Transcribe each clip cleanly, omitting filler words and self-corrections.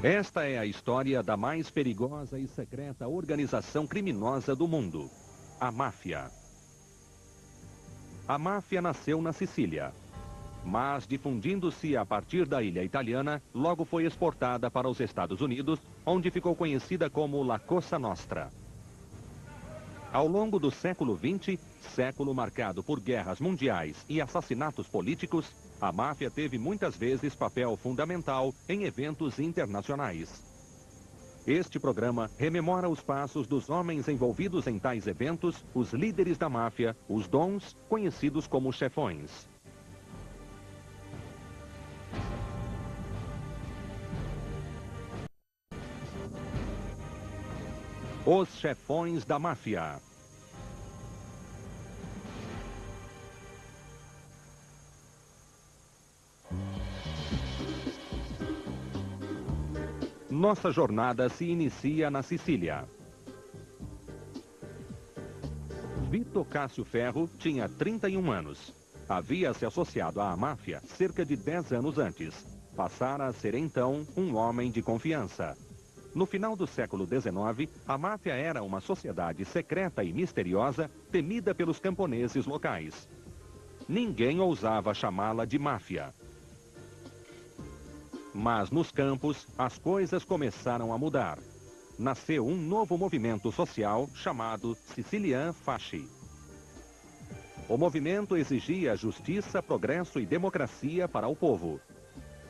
Esta é a história da mais perigosa e secreta organização criminosa do mundo, a máfia. A máfia nasceu na Sicília, mas difundindo-se a partir da ilha italiana, logo foi exportada para os Estados Unidos, onde ficou conhecida como La Cosa Nostra. Ao longo do século XX, século marcado por guerras mundiais e assassinatos políticos, a máfia teve muitas vezes papel fundamental em eventos internacionais. Este programa rememora os passos dos homens envolvidos em tais eventos, os líderes da máfia, os dons, conhecidos como chefões. Os chefões da máfia. Nossa jornada se inicia na Sicília. Vito Cássio Ferro tinha 31 anos. Havia se associado à máfia cerca de 10 anos antes. Passara a ser então um homem de confiança. No final do século XIX, a máfia era uma sociedade secreta e misteriosa, temida pelos camponeses locais. Ninguém ousava chamá-la de máfia. Mas nos campos, as coisas começaram a mudar. Nasceu um novo movimento social chamado Sicilian Fasci. O movimento exigia justiça, progresso e democracia para o povo.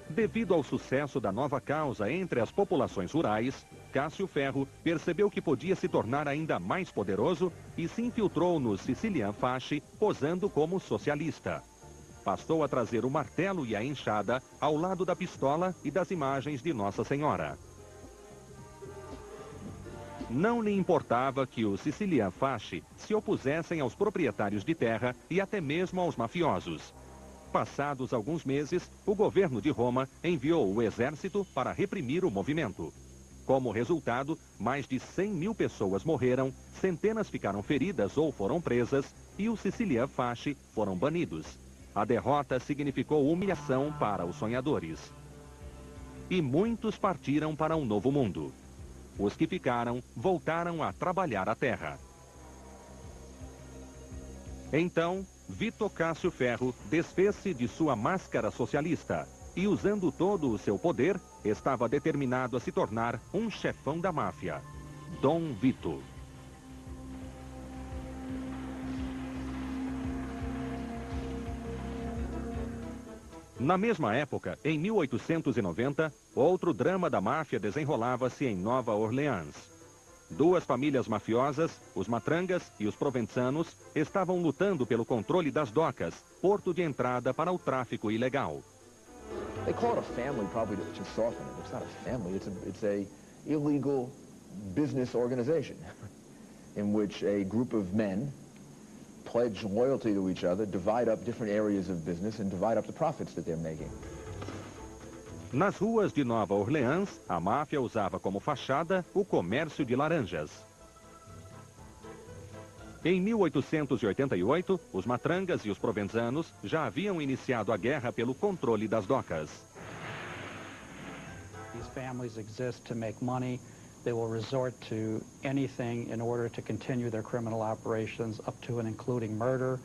Devido ao sucesso da nova causa entre as populações rurais, Cássio Ferro percebeu que podia se tornar ainda mais poderoso e se infiltrou no Sicilian Fasci, posando como socialista. Passou a trazer o martelo e a enxada ao lado da pistola e das imagens de Nossa Senhora. Não lhe importava que os Sicilian Fasci se opusessem aos proprietários de terra e até mesmo aos mafiosos. Passados alguns meses, o governo de Roma enviou o exército para reprimir o movimento. Como resultado, mais de 100 mil pessoas morreram, centenas ficaram feridas ou foram presas e os Sicilian Fasci foram banidos. A derrota significou humilhação para os sonhadores. E muitos partiram para um novo mundo. Os que ficaram voltaram a trabalhar a terra. Então, Vito Cássio Ferro desfez-se de sua máscara socialista e, usando todo o seu poder, estava determinado a se tornar um chefão da máfia, Dom Vito. Na mesma época, em 1890, outro drama da máfia desenrolava-se em Nova Orleans. Duas famílias mafiosas, os Matrangas e os Provenzanos, estavam lutando pelo controle das docas, porto de entrada para o tráfico ilegal. They call it a family probably to soften it. It's not a family, it's a illegal business organization in which a group of men pledge loyalty to each other, divide up different areas of business and divide up the profits that they're making. Nas ruas de Nova Orleans, a máfia usava como fachada o comércio de laranjas. Em 1888, os Matrangas e os Provenzanos já haviam iniciado a guerra pelo controle das docas. These families exist to make money. They will resort to anything in order to continue their criminal operations, up to and including murder.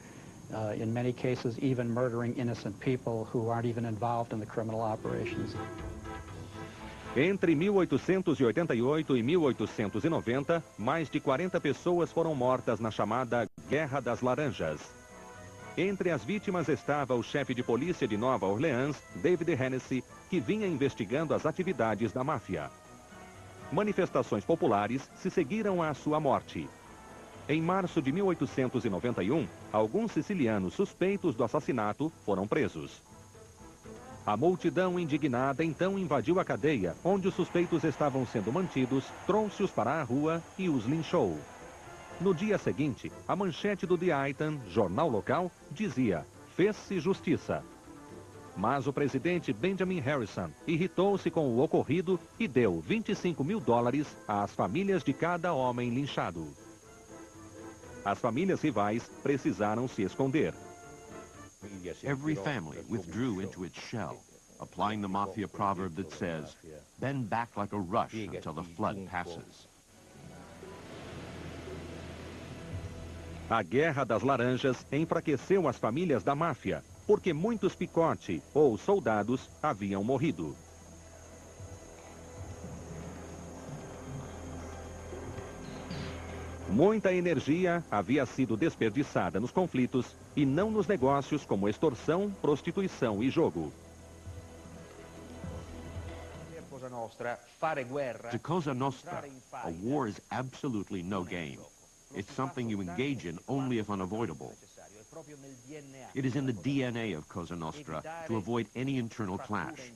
In many cases, even murdering innocent people who aren't even involved in the criminal operations. Entre 1888 e 1890, mais de 40 pessoas foram mortas na chamada Guerra das Laranjas. Entre as vítimas estava o chefe de polícia de Nova Orleans, David Hennessy, que vinha investigando as atividades da máfia. Manifestações populares se seguiram à sua morte. Em março de 1891, alguns sicilianos suspeitos do assassinato foram presos. A multidão indignada então invadiu a cadeia, onde os suspeitos estavam sendo mantidos, trouxe-os para a rua e os linchou. No dia seguinte, a manchete do The Item, jornal local, dizia: "Fez-se justiça". Mas o presidente Benjamin Harrison irritou-se com o ocorrido e deu $25 mil às famílias de cada homem linchado. As famílias rivais precisaram se esconder. Every family withdrew into its shell. applying the mafia proverb that says, bend back like a rush until the flood passes. A Guerra das Laranjas enfraqueceu as famílias da máfia, porque muitos picote ou soldados haviam morrido. Muita energia havia sido desperdiçada nos conflitos e não nos negócios como extorsão, prostituição e jogo. To Cosa Nostra, a war is absolutely no game. It's something you engage in only if unavoidable. It is in the DNA of Cosa Nostra to avoid any internal clash,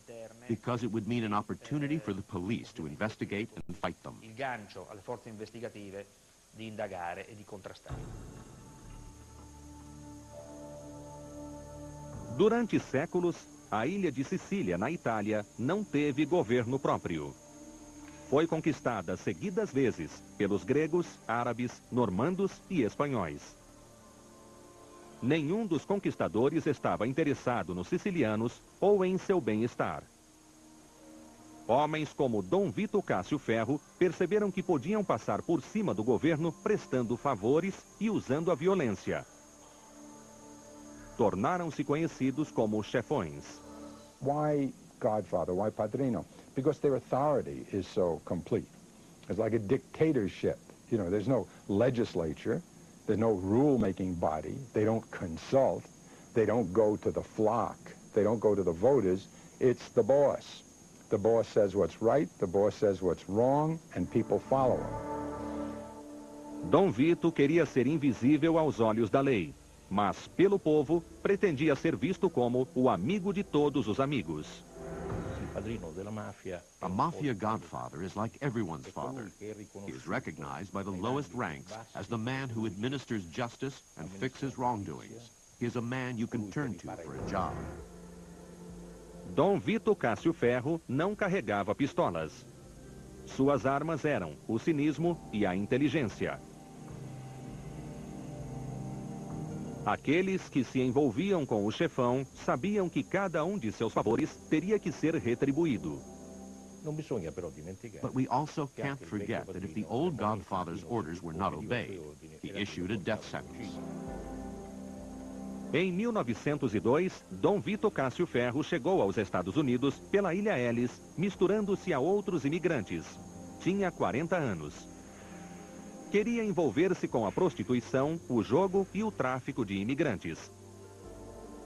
because it would mean an opportunity for the police to investigate and fight them. Il gancio alle forze investigative di indagare e di contrastare. Durante séculos, a ilha de Sicília, na Itália, não teve governo próprio. Foi conquistada seguidas vezes pelos gregos, árabes, normandos e espanhóis. Nenhum dos conquistadores estava interessado nos sicilianos ou em seu bem-estar. Homens como Dom Vito Cássio Ferro perceberam que podiam passar por cima do governo prestando favores e usando a violência. Tornaram-se conhecidos como chefões. Why Godfather? Why Padrino? Because their authority is so complete. It's like a dictatorship. You know, there's no legislature, there's no rule-making body, they don't consult, they don't go to the flock, they don't go to the voters, it's the boss. The boss says what's right, the boss says what's wrong, and people follow him. Dom Vito queria ser invisível aos olhos da lei, mas pelo povo pretendia ser visto como o amigo de todos os amigos. A mafia godfather is like everyone's father. He is recognized by the lowest ranks as the man who administers justice and fixes wrongdoings. He is a man you can turn to for a job. Dom Vito Cássio Ferro não carregava pistolas. Suas armas eram o cinismo e a inteligência. Aqueles que se envolviam com o chefão sabiam que cada um de seus favores teria que ser retribuído. But we also can't forget that if the old godfather's orders were not obeyed, he issued a death sentence. Em 1902, Dom Vito Cássio Ferro chegou aos Estados Unidos pela Ilha Ellis, misturando-se a outros imigrantes. Tinha 40 anos. Queria envolver-se com a prostituição, o jogo e o tráfico de imigrantes.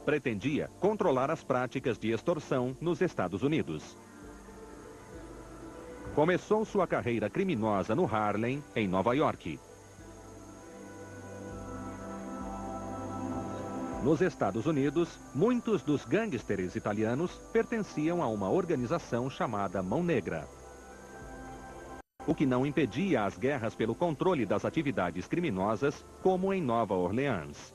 Pretendia controlar as práticas de extorsão nos Estados Unidos. Começou sua carreira criminosa no Harlem, em Nova York. Nos Estados Unidos, muitos dos gangsters italianos pertenciam a uma organização chamada Mão Negra. O que não impedia as guerras pelo controle das atividades criminosas, como em Nova Orleans.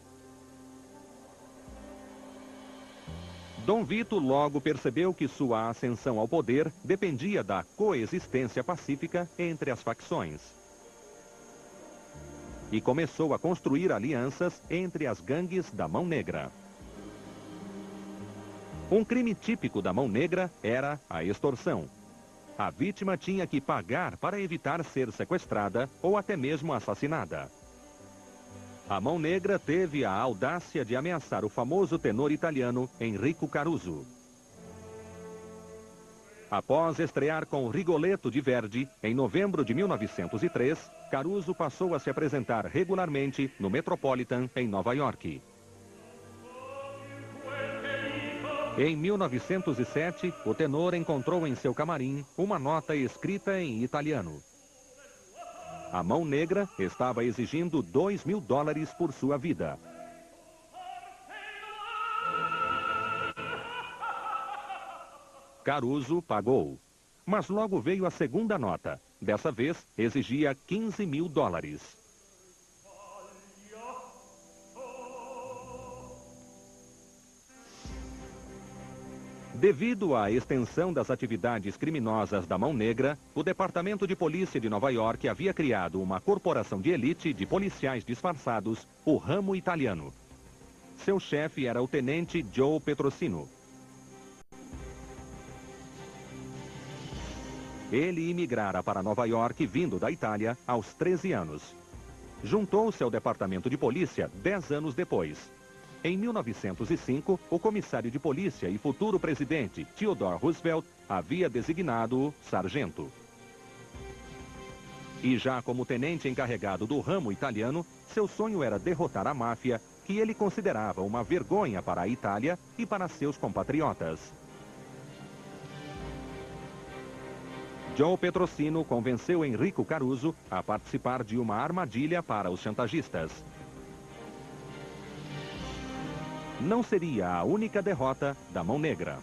Dom Vito logo percebeu que sua ascensão ao poder dependia da coexistência pacífica entre as facções. E começou a construir alianças entre as gangues da Mão Negra. Um crime típico da Mão Negra era a extorsão. A vítima tinha que pagar para evitar ser sequestrada ou até mesmo assassinada. A Mão Negra teve a audácia de ameaçar o famoso tenor italiano Enrico Caruso. Após estrear com Rigoletto de Verdi, em novembro de 1903, Caruso passou a se apresentar regularmente no Metropolitan, em Nova York. Em 1907, o tenor encontrou em seu camarim uma nota escrita em italiano. A Mão Negra estava exigindo $2.000 por sua vida. Caruso pagou, mas logo veio a segunda nota. Dessa vez, exigia $15.000. Devido à extensão das atividades criminosas da Mão Negra, o Departamento de Polícia de Nova York havia criado uma corporação de elite de policiais disfarçados, o Ramo Italiano. Seu chefe era o tenente Joe Petrosino. Ele imigrara para Nova York vindo da Itália aos 13 anos. Juntou-se ao departamento de polícia 10 anos depois. Em 1905, o comissário de polícia e futuro presidente Theodore Roosevelt havia designado-o sargento. E já como tenente encarregado do ramo italiano, seu sonho era derrotar a máfia, que ele considerava uma vergonha para a Itália e para seus compatriotas. Joe Petrosino convenceu Enrico Caruso a participar de uma armadilha para os chantagistas. Não seria a única derrota da Mão Negra.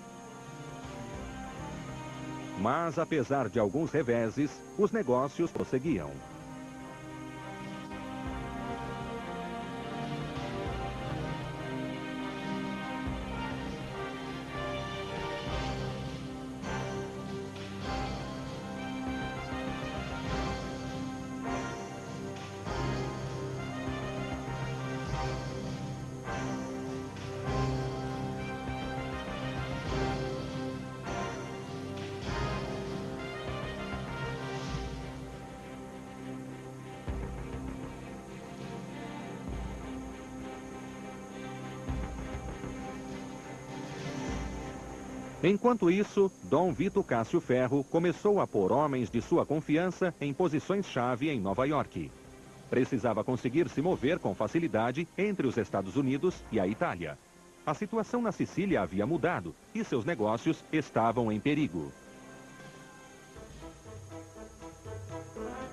Mas, apesar de alguns reveses, os negócios prosseguiam. Enquanto isso, Dom Vito Cássio Ferro começou a pôr homens de sua confiança em posições-chave em Nova York. Precisava conseguir se mover com facilidade entre os Estados Unidos e a Itália. A situação na Sicília havia mudado e seus negócios estavam em perigo.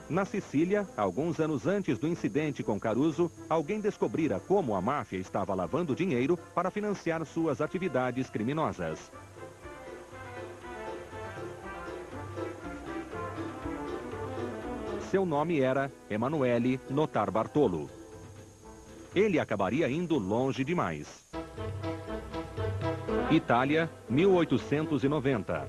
Na Sicília, alguns anos antes do incidente com Caruso, alguém descobrira como a máfia estava lavando dinheiro para financiar suas atividades criminosas. Seu nome era Emanuele Notarbartolo. Ele acabaria indo longe demais. Itália, 1890.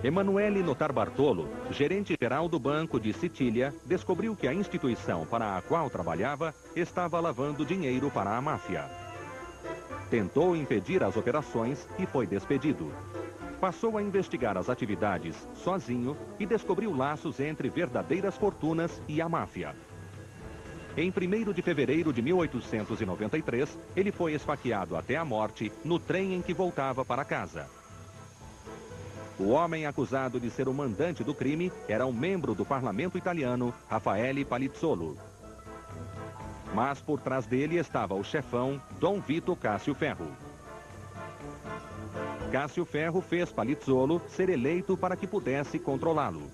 Emanuele Notarbartolo, gerente-geral do Banco de Sicília, descobriu que a instituição para a qual trabalhava estava lavando dinheiro para a máfia. Tentou impedir as operações e foi despedido. Passou a investigar as atividades sozinho e descobriu laços entre verdadeiras fortunas e a máfia. Em 1º de fevereiro de 1893, ele foi esfaqueado até a morte no trem em que voltava para casa. O homem acusado de ser o mandante do crime era um membro do parlamento italiano, Raffaele Palizzolo. Mas por trás dele estava o chefão Dom Vito Cássio Ferro. Cássio Ferro fez Palizzolo ser eleito para que pudesse controlá-lo.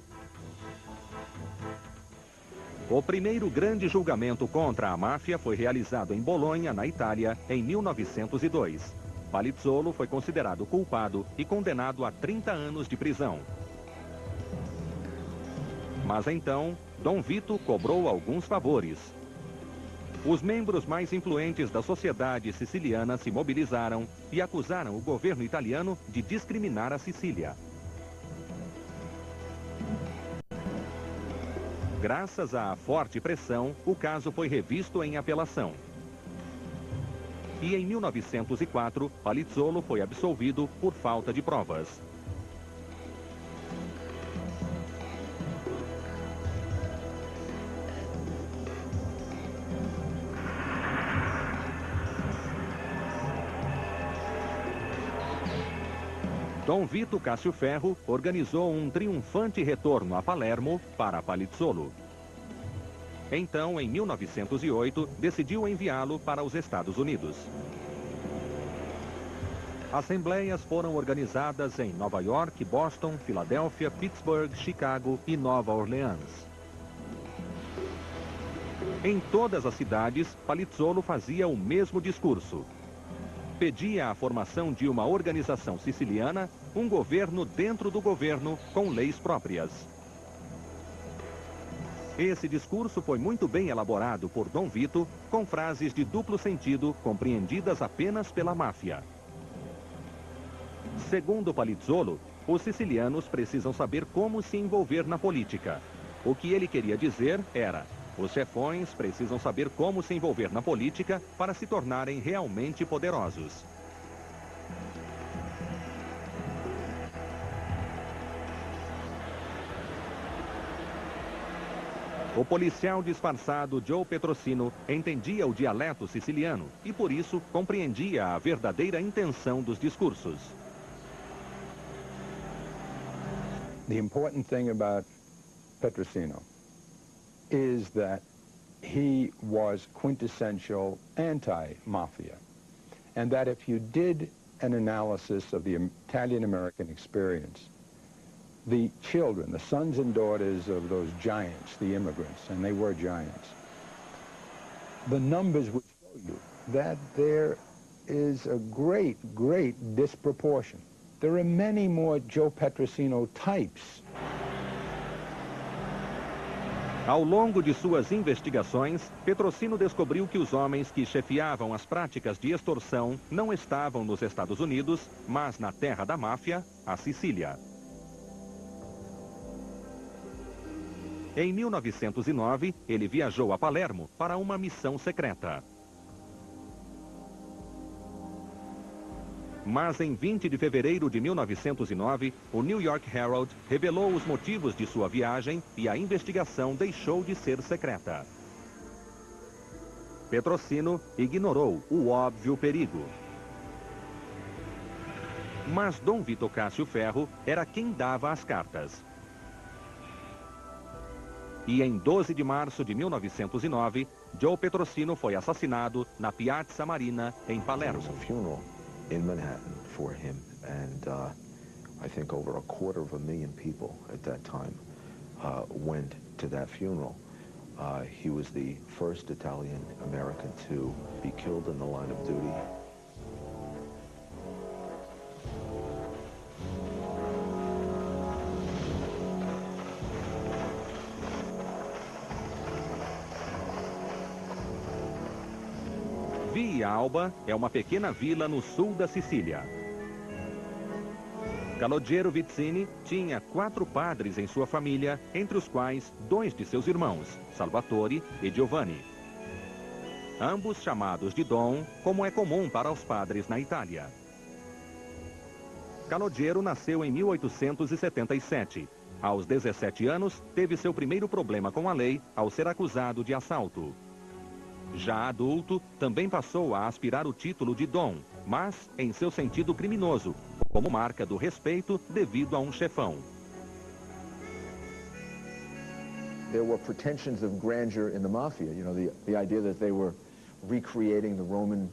O primeiro grande julgamento contra a máfia foi realizado em Bolonha, na Itália, em 1902. Palizzolo foi considerado culpado e condenado a 30 anos de prisão. Mas então, Dom Vito cobrou alguns favores. Os membros mais influentes da sociedade siciliana se mobilizaram e acusaram o governo italiano de discriminar a Sicília. Graças à forte pressão, o caso foi revisto em apelação. E em 1904, Palizzolo foi absolvido por falta de provas. Dom Vito Cássio Ferro organizou um triunfante retorno a Palermo para Palizzolo. Então, em 1908, decidiu enviá-lo para os Estados Unidos. Assembleias foram organizadas em Nova York, Boston, Filadélfia, Pittsburgh, Chicago e Nova Orleans. Em todas as cidades, Palizzolo fazia o mesmo discurso. Pedia a formação de uma organização siciliana, um governo dentro do governo, com leis próprias. Esse discurso foi muito bem elaborado por Dom Vito, com frases de duplo sentido, compreendidas apenas pela máfia. Segundo Palizzolo, os sicilianos precisam saber como se envolver na política. O que ele queria dizer era: os chefões precisam saber como se envolver na política para se tornarem realmente poderosos. O policial disfarçado Joe Petrosino entendia o dialeto siciliano e, por isso, compreendia a verdadeira intenção dos discursos. The important thing about Petrosino is that he was quintessential anti-mafia, and that if you did an analysis of the Italian-American experience, the children, the sons and daughters of those giants, the immigrants, and they were giants, the numbers would show you that there is a great, great disproportion. There are many more Joe Petrosino types. Ao longo de suas investigações, Petrosino descobriu que os homens que chefiavam as práticas de extorsão não estavam nos Estados Unidos, mas na terra da máfia, a Sicília. Em 1909, ele viajou a Palermo para uma missão secreta. Mas em 20 de fevereiro de 1909, o New York Herald revelou os motivos de sua viagem e a investigação deixou de ser secreta. Petrosino ignorou o óbvio perigo. Mas Dom Vito Cássio Ferro era quem dava as cartas. E em 12 de março de 1909, Joe Petrosino foi assassinado na Piazza Marina, em Palermo. In Manhattan for him, and I think over 250,000 people at that time went to that funeral. He was the first Italian American to be killed in the line of duty. Via Alba é uma pequena vila no sul da Sicília. Calogero Vizzini tinha 4 padres em sua família, entre os quais 2 de seus irmãos, Salvatore e Giovanni. Ambos chamados de Dom, como é comum para os padres na Itália. Calogero nasceu em 1877. Aos 17 anos, teve seu primeiro problema com a lei ao ser acusado de assalto. Já adulto, também passou a aspirar o título de Dom, mas em seu sentido criminoso, como marca do respeito devido a um chefão. There were pretensions of grandeur in the mafia, you know, the idea that they were recreating the Roman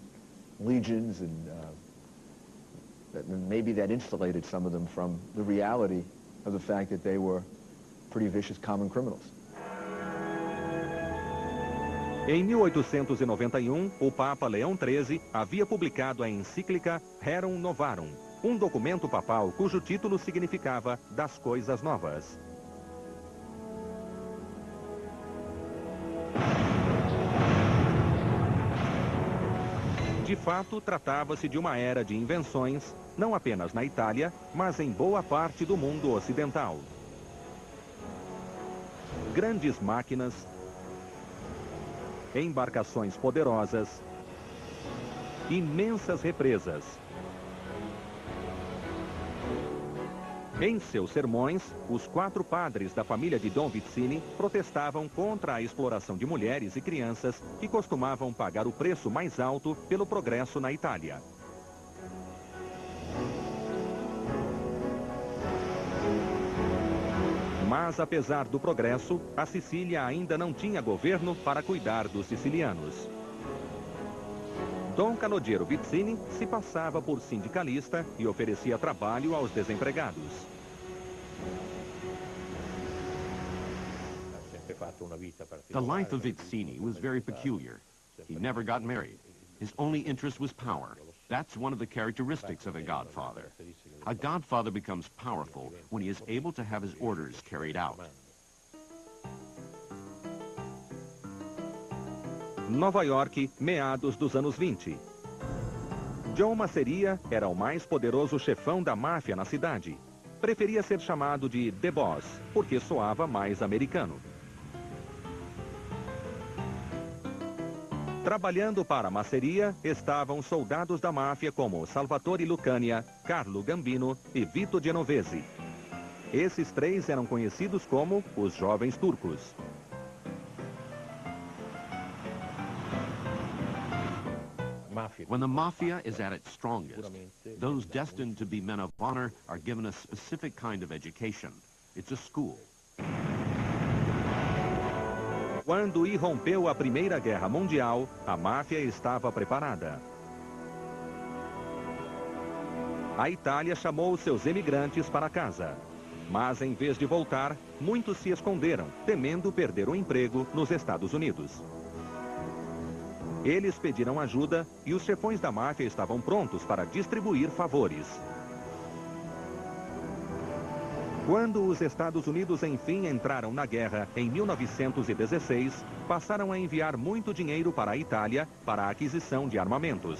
legions, and that maybe that insulated some of them from the reality of the fact that they were pretty vicious common criminals. Em 1891, o Papa Leão XIII havia publicado a encíclica Rerum Novarum, um documento papal cujo título significava das coisas novas. De fato, tratava-se de uma era de invenções, não apenas na Itália, mas em boa parte do mundo ocidental. Grandes máquinas, embarcações poderosas, imensas represas. Em seus sermões, os 4 padres da família de Dom Vizzini protestavam contra a exploração de mulheres e crianças que costumavam pagar o preço mais alto pelo progresso na Itália. Mas, apesar do progresso, a Sicília ainda não tinha governo para cuidar dos sicilianos. Dom Calogero Vizzini se passava por sindicalista e oferecia trabalho aos desempregados. The life of Vizzini was very peculiar. He never got married. His only interest was power. That's one of the characteristics of a godfather. A godfather becomes powerful when he is able to have his orders carried out. Nova York, meados dos anos 20. John Masseria era o mais poderoso chefão da máfia na cidade. Preferia ser chamado de The Boss, porque soava mais americano. Trabalhando para a Masseria estavam soldados da máfia como Salvatore Lucania, Carlo Gambino e Vito Genovese. Esses 3 eram conhecidos como os Jovens Turcos. When the mafia is at its strongest, those destined to be men of honor are given a specific kind of education. It's a school. Quando irrompeu a Primeira Guerra Mundial, a máfia estava preparada. A Itália chamou seus emigrantes para casa. Mas, em vez de voltar, muitos se esconderam, temendo perder o emprego nos Estados Unidos. Eles pediram ajuda e os chefões da máfia estavam prontos para distribuir favores. Quando os Estados Unidos enfim entraram na guerra em 1916, passaram a enviar muito dinheiro para a Itália para a aquisição de armamentos.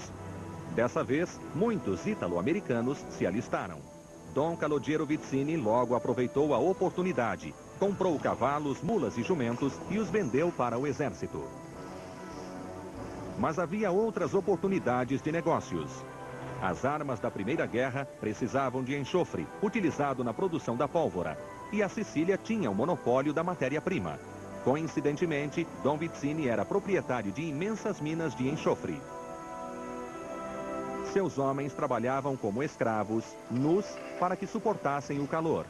Dessa vez, muitos ítalo-americanos se alistaram. Dom Calogero Vizzini logo aproveitou a oportunidade, comprou cavalos, mulas e jumentos e os vendeu para o exército. Mas havia outras oportunidades de negócios. As armas da Primeira Guerra precisavam de enxofre, utilizado na produção da pólvora, e a Sicília tinha o monopólio da matéria-prima. Coincidentemente, Dom Vizzini era proprietário de imensas minas de enxofre. Seus homens trabalhavam como escravos, nus, para que suportassem o calor.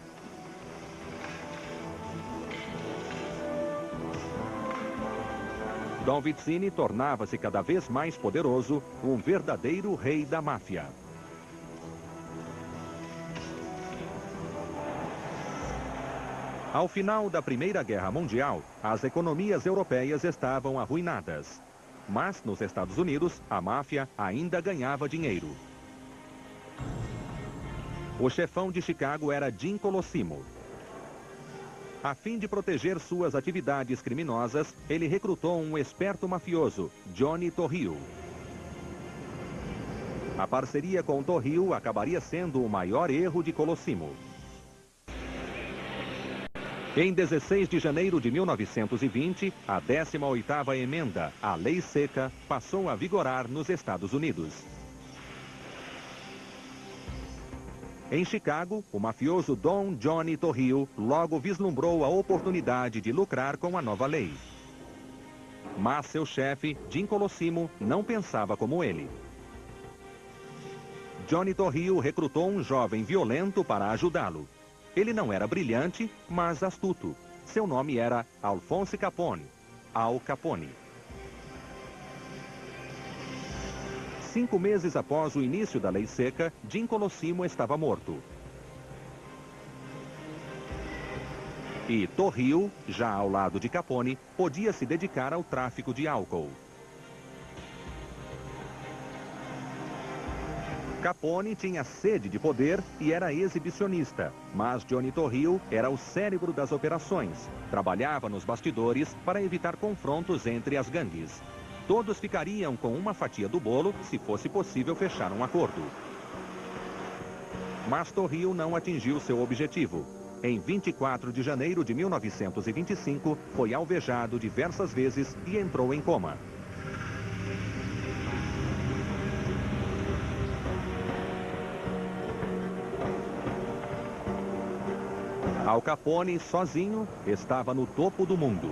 Dom Vizzini tornava-se cada vez mais poderoso, um verdadeiro rei da máfia. Ao final da Primeira Guerra Mundial, as economias europeias estavam arruinadas. Mas, nos Estados Unidos, a máfia ainda ganhava dinheiro. O chefão de Chicago era Jim Colosimo. A fim de proteger suas atividades criminosas, ele recrutou um esperto mafioso, Johnny Torrio. A parceria com Torrio acabaria sendo o maior erro de Colosimo. Em 16 de janeiro de 1920, a 18ª emenda, a Lei Seca, passou a vigorar nos Estados Unidos. Em Chicago, o mafioso Dom Johnny Torrio logo vislumbrou a oportunidade de lucrar com a nova lei. Mas seu chefe, Jim Colosimo, não pensava como ele. Johnny Torrio recrutou um jovem violento para ajudá-lo. Ele não era brilhante, mas astuto. Seu nome era Alphonse Capone, Al Capone. 5 meses após o início da Lei Seca, Jim Colosimo estava morto. E Torrio, já ao lado de Capone, podia se dedicar ao tráfico de álcool. Capone tinha sede de poder e era exibicionista, mas Johnny Torrio era o cérebro das operações. Trabalhava nos bastidores para evitar confrontos entre as gangues. Todos ficariam com uma fatia do bolo se fosse possível fechar um acordo. Mas Torrio não atingiu seu objetivo. Em 24 de janeiro de 1925, foi alvejado diversas vezes e entrou em coma. Al Capone, sozinho, estava no topo do mundo.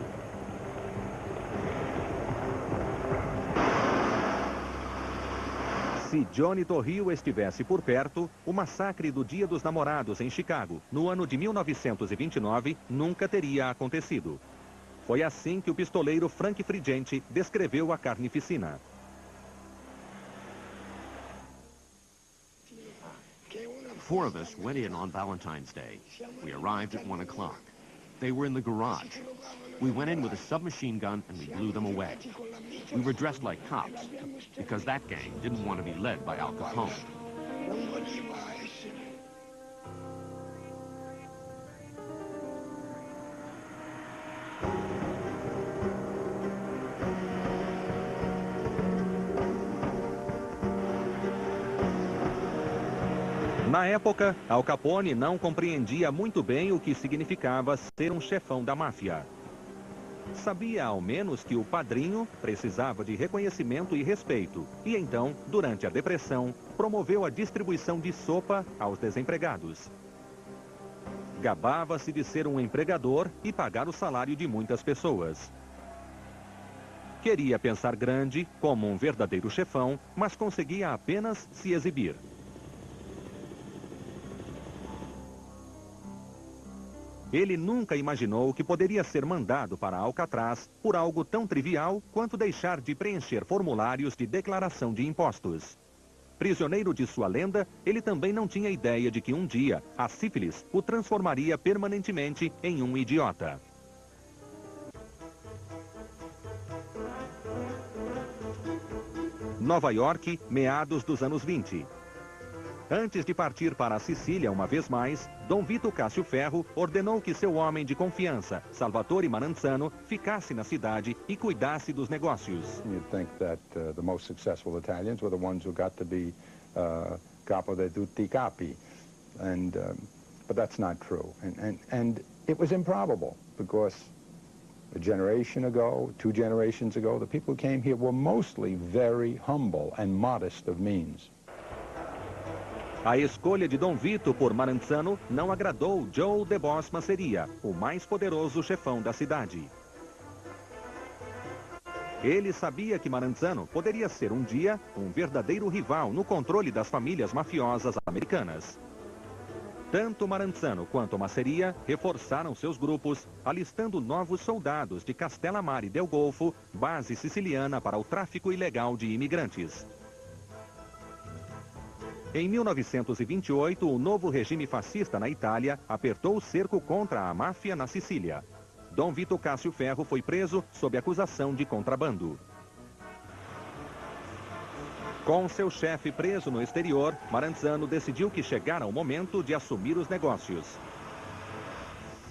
Se Johnny Torrio estivesse por perto, o massacre do Dia dos Namorados em Chicago, no ano de 1929, nunca teria acontecido. Foi assim que o pistoleiro Frank Frigenti descreveu a carnificina. Four of us went in on Valentine's Day. We arrived at 1 o'clock. They were in the garage. We went in with a submachine gun and we blew them away. We were dressed like cops because that gang didn't want to be led by Al Capone. Na época, Al Capone não compreendia muito bem o que significava ser um chefão da máfia. Sabia ao menos que o padrinho precisava de reconhecimento e respeito, e então, durante a Depressão, promoveu a distribuição de sopa aos desempregados. Gabava-se de ser um empregador e pagar o salário de muitas pessoas. Queria pensar grande, como um verdadeiro chefão, mas conseguia apenas se exibir. Ele nunca imaginou que poderia ser mandado para Alcatraz por algo tão trivial quanto deixar de preencher formulários de declaração de impostos. Prisioneiro de sua lenda, ele também não tinha ideia de que um dia a sífilis o transformaria permanentemente em um idiota. Nova York, meados dos anos 20. Antes de partir para a Sicília uma vez mais, Dom Vito Cássio Ferro ordenou que seu homem de confiança, Salvatore Maranzano, ficasse na cidade e cuidasse dos negócios. You'd think that the most successful Italians were the ones who got to be capo de tutti capi, but that's not true. And it was improbable because a generation ago, 2 generations ago, the people who came here were mostly very humble and modest of means. A escolha de Dom Vito por Maranzano não agradou Joe de Boss Masseria, o mais poderoso chefão da cidade. Ele sabia que Maranzano poderia ser um dia um verdadeiro rival no controle das famílias mafiosas americanas. Tanto Maranzano quanto Masseria reforçaram seus grupos, alistando novos soldados de Castellammare del Golfo, base siciliana para o tráfico ilegal de imigrantes. Em 1928, o novo regime fascista na Itália apertou o cerco contra a máfia na Sicília. Dom Vito Cássio Ferro foi preso sob acusação de contrabando. Com seu chefe preso no exterior, Maranzano decidiu que chegara o momento de assumir os negócios.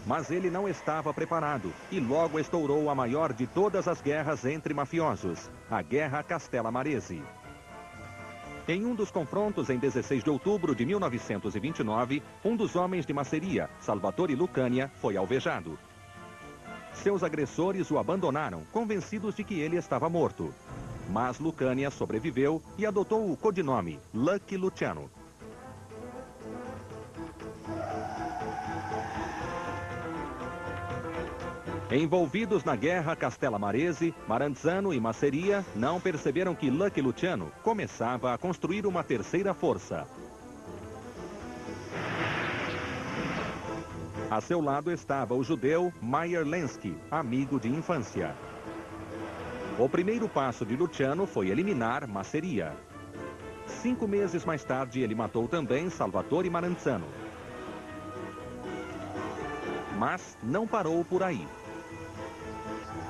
Mas ele não estava preparado e logo estourou a maior de todas as guerras entre mafiosos, a Guerra Castellamarese. Em um dos confrontos em 16 de outubro de 1929, um dos homens de Masseria, Salvatore Lucania, foi alvejado. Seus agressores o abandonaram, convencidos de que ele estava morto. Mas Lucania sobreviveu e adotou o codinome Lucky Luciano. Envolvidos na guerra Castellamarese, Maranzano e Masseria não perceberam que Lucky Luciano começava a construir uma terceira força. A seu lado estava o judeu Meyer Lenski, amigo de infância. O primeiro passo de Luciano foi eliminar Masseria. 5 meses mais tarde, ele matou também Salvatore Maranzano. Mas não parou por aí.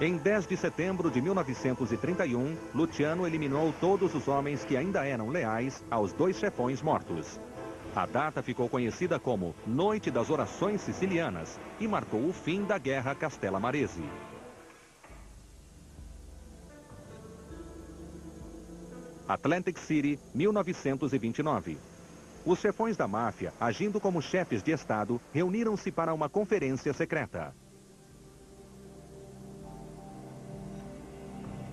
Em 10 de setembro de 1931, Luciano eliminou todos os homens que ainda eram leais aos 2 chefões mortos. A data ficou conhecida como Noite das Orações Sicilianas e marcou o fim da Guerra Castellamarese. Atlantic City, 1929. Os chefões da máfia, agindo como chefes de Estado, reuniram-se para uma conferência secreta.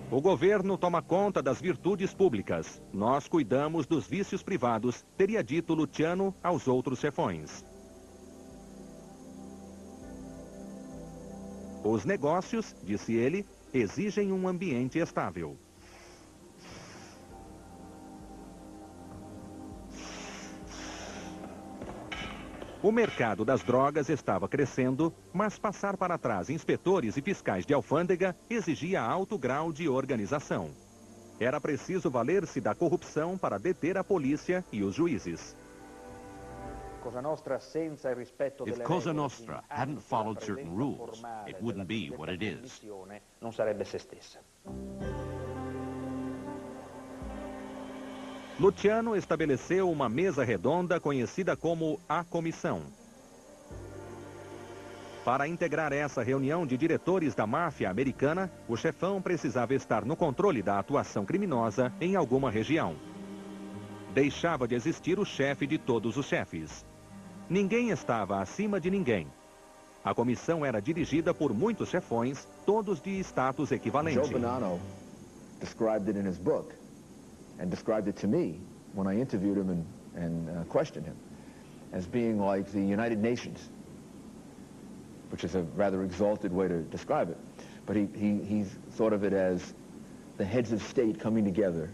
O governo toma conta das virtudes públicas. Nós cuidamos dos vícios privados, teria dito Luciano aos outros chefões. Os negócios, disse ele, exigem um ambiente estável. O mercado das drogas estava crescendo, mas passar para trás inspetores e fiscais de alfândega exigia alto grau de organização. Era preciso valer-se da corrupção para deter a polícia e os juízes. If Cosa Nostra hadn't followed certain rules, it wouldn't be what it is. Non sarebbe se stessa. Luciano estabeleceu uma mesa redonda conhecida como a Comissão. Para integrar essa reunião de diretores da máfia americana, o chefão precisava estar no controle da atuação criminosa em alguma região. Deixava de existir o chefe de todos os chefes. Ninguém estava acima de ninguém. A comissão era dirigida por muitos chefões, todos de status equivalente. Joe Bonanno described it in his book. And described it to me when I interviewed him and questioned him as being like the United Nations, which is a rather exalted way to describe it. But he thought of it as the heads of state coming together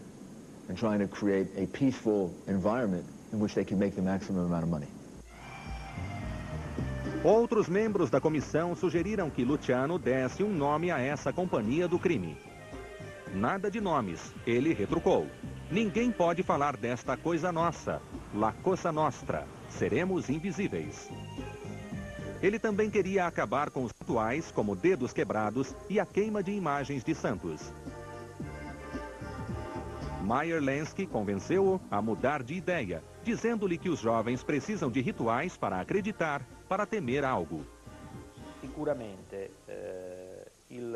and trying to create a peaceful environment in which they can make the maximum amount of money. Outros membros da comissão sugeriram que Luciano desse um nome a essa companhia do crime. Nada de nomes, ele retrucou. Ninguém pode falar desta coisa nossa, La Cosa Nostra, seremos invisíveis. Ele também queria acabar com os rituais como dedos quebrados e a queima de imagens de santos. Meyer Lansky convenceu-o a mudar de ideia, dizendo-lhe que os jovens precisam de rituais para acreditar, para temer algo. Sicuramente il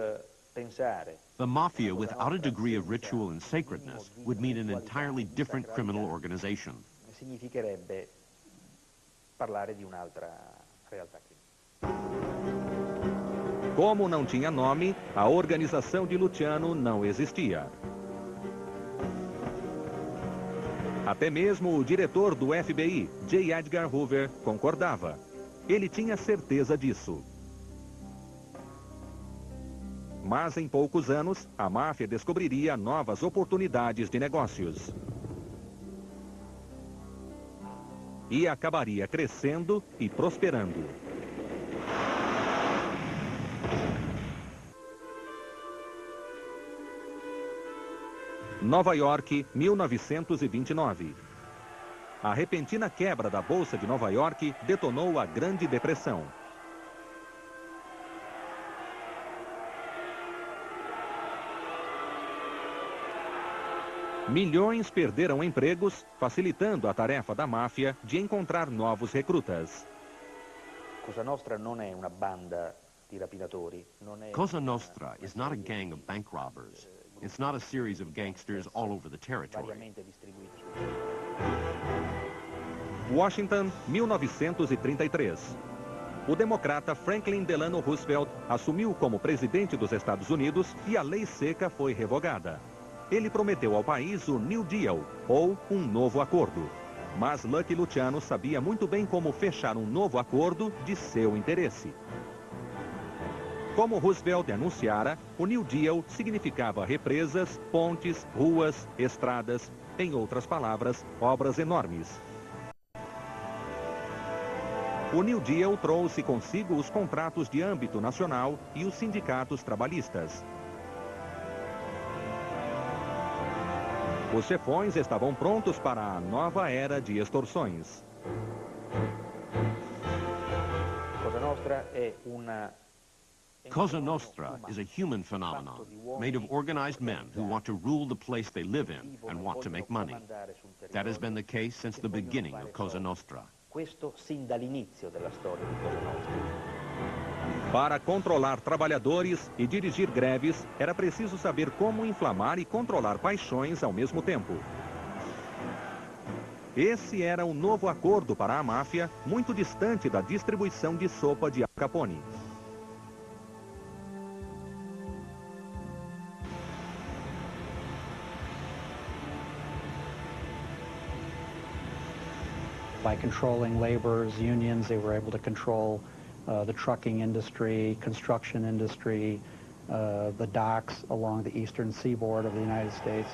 pensare. The mafia, without a degree of ritual and sacredness, would mean an entirely different criminal organization. Significherebbe parlare di un'altra realtà criminale. Como não tinha nome, a organização de Luciano não existia. Até mesmo o diretor do FBI, J. Edgar Hoover, concordava. Ele tinha certeza disso. Mas em poucos anos, a máfia descobriria novas oportunidades de negócios. E acabaria crescendo e prosperando. Nova York, 1929. A repentina quebra da Bolsa de Nova York detonou a Grande Depressão. Milhões perderam empregos, facilitando a tarefa da máfia de encontrar novos recrutas. Cosa Nostra non è una banda di rapinatori. Cosa Nostra is not a gang of bank robbers. It's not a series of gangsters all over the territory. Washington, 1933. O democrata Franklin Delano Roosevelt assumiu como presidente dos Estados Unidos e a lei seca foi revogada. Ele prometeu ao país o New Deal, ou um novo acordo. Mas Lucky Luciano sabia muito bem como fechar um novo acordo de seu interesse. Como Roosevelt anunciara, o New Deal significava represas, pontes, ruas, estradas, em outras palavras, obras enormes. O New Deal trouxe consigo os contratos de âmbito nacional e os sindicatos trabalhistas. Os chefões estavam prontos para a nova era de extorsões. Cosa Nostra è una Cosa Nostra is a human phenomenon, made of organized men who want to rule the place they live in and want to make money. That has been the case since the beginning of Cosa Nostra. Questo sin dall'inizio della storia di Cosa Nostra. Para controlar trabalhadores e dirigir greves, era preciso saber como inflamar e controlar paixões ao mesmo tempo. Esse era um novo acordo para a máfia, muito distante da distribuição de sopa de Al Capone. By controlling laborers, unions, they were able to control the trucking industry, construction industry, the docks along the eastern seaboard of the United States.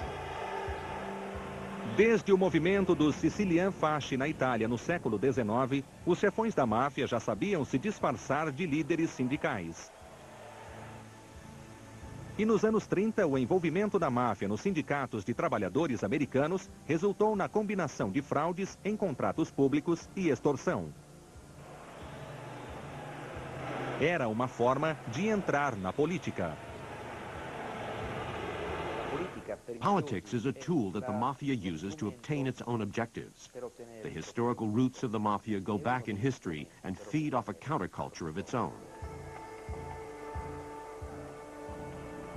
Desde o movimento dos Sicilian Fasci na Itália no século XIX, os chefões da máfia já sabiam se disfarçar de líderes sindicais. E nos anos 30, o envolvimento da máfia nos sindicatos de trabalhadores americanos resultou na combinação de fraudes em contratos públicos e extorsão. Era uma forma de entrar na política. Politics is a tool that the mafia uses to obtain its own objectives. The historical roots of the mafia go back in history and feed off a counterculture of its own.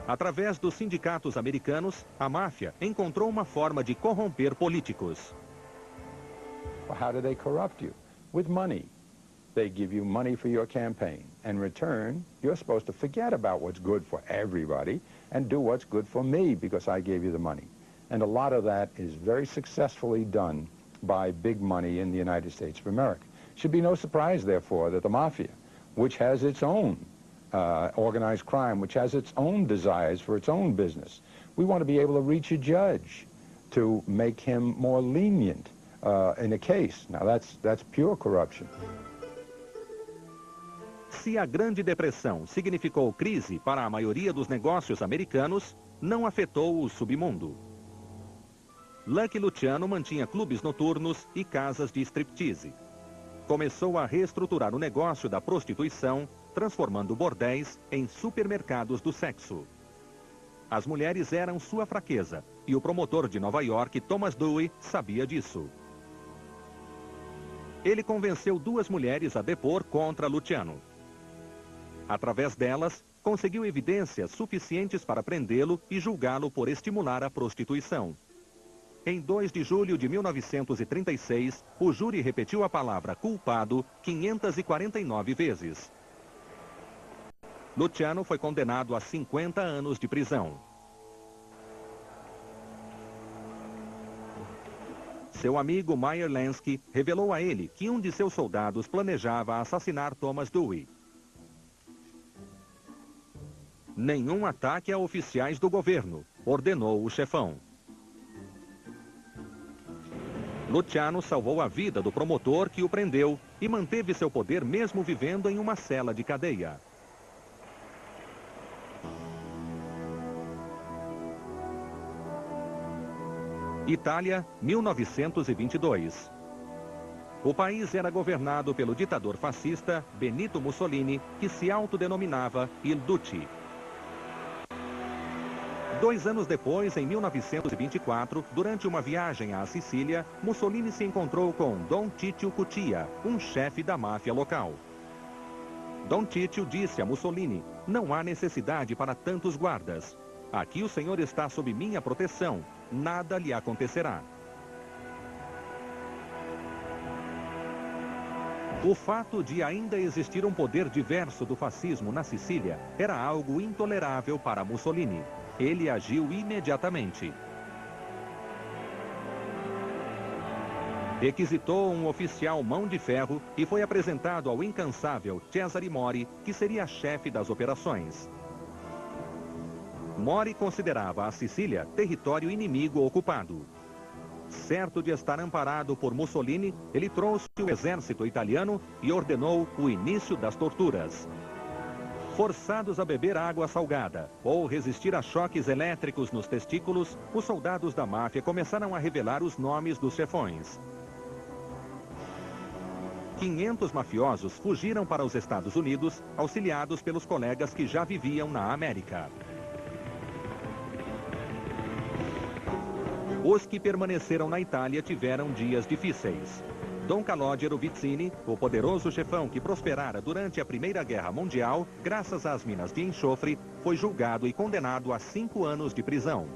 Através dos sindicatos americanos, a máfia encontrou uma forma de corromper políticos. Well, how do they corrupt you? With money. They give you money for your campaign. In return, you're supposed to forget about what's good for everybody and do what's good for me because I gave you the money. And a lot of that is very successfully done by big money in the United States of America. It should be no surprise, therefore, that the mafia, which has its own organized crime, which has its own desires for its own business. We want to be able to reach a judge to make him more lenient in a case. Now, that's pure corruption. Se a Grande Depressão significou crise para a maioria dos negócios americanos, não afetou o submundo. Lucky Luciano mantinha clubes noturnos e casas de striptease. Começou a reestruturar o negócio da prostituição, transformando bordéis em supermercados do sexo. As mulheres eram sua fraqueza, e o promotor de Nova York, Thomas Dewey, sabia disso. Ele convenceu 2 mulheres a depor contra Luciano. Através delas, conseguiu evidências suficientes para prendê-lo e julgá-lo por estimular a prostituição. Em 2 de julho de 1936, o júri repetiu a palavra culpado 549 vezes. Luciano foi condenado a 50 anos de prisão. Seu amigo Meyer Lansky revelou a ele que um de seus soldados planejava assassinar Thomas Dewey. Nenhum ataque a oficiais do governo, ordenou o chefão. Luciano salvou a vida do promotor que o prendeu e manteve seu poder mesmo vivendo em uma cela de cadeia. Itália, 1922. O país era governado pelo ditador fascista Benito Mussolini, que se autodenominava Il Duce. 2 anos depois, em 1924, durante uma viagem à Sicília, Mussolini se encontrou com Don Tito Cutia, um chefe da máfia local. Don Tito disse a Mussolini: "Não há necessidade para tantos guardas. Aqui o senhor está sob minha proteção. Nada lhe acontecerá." O fato de ainda existir um poder diverso do fascismo na Sicília era algo intolerável para Mussolini. Ele agiu imediatamente. Requisitou um oficial mão de ferro e foi apresentado ao incansável Cesare Mori, que seria chefe das operações. Mori considerava a Sicília território inimigo ocupado. Certo de estar amparado por Mussolini, ele trouxe o exército italiano e ordenou o início das torturas. Forçados a beber água salgada ou resistir a choques elétricos nos testículos, os soldados da máfia começaram a revelar os nomes dos chefões. 500 mafiosos fugiram para os Estados Unidos, auxiliados pelos colegas que já viviam na América. Os que permaneceram na Itália tiveram dias difíceis. Don Calogero Vizzini, o poderoso chefão que prosperara durante a Primeira Guerra Mundial, graças às minas de enxofre, foi julgado e condenado a 5 anos de prisão.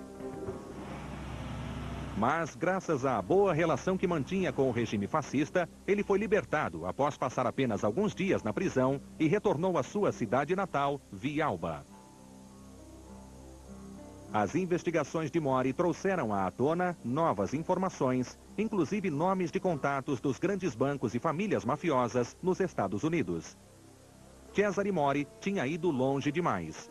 Mas, graças à boa relação que mantinha com o regime fascista, ele foi libertado após passar apenas alguns dias na prisão e retornou à sua cidade natal, Villalba. As investigações de Mori trouxeram à tona novas informações, inclusive nomes de contatos dos grandes bancos e famílias mafiosas nos Estados Unidos. Cesare Mori tinha ido longe demais.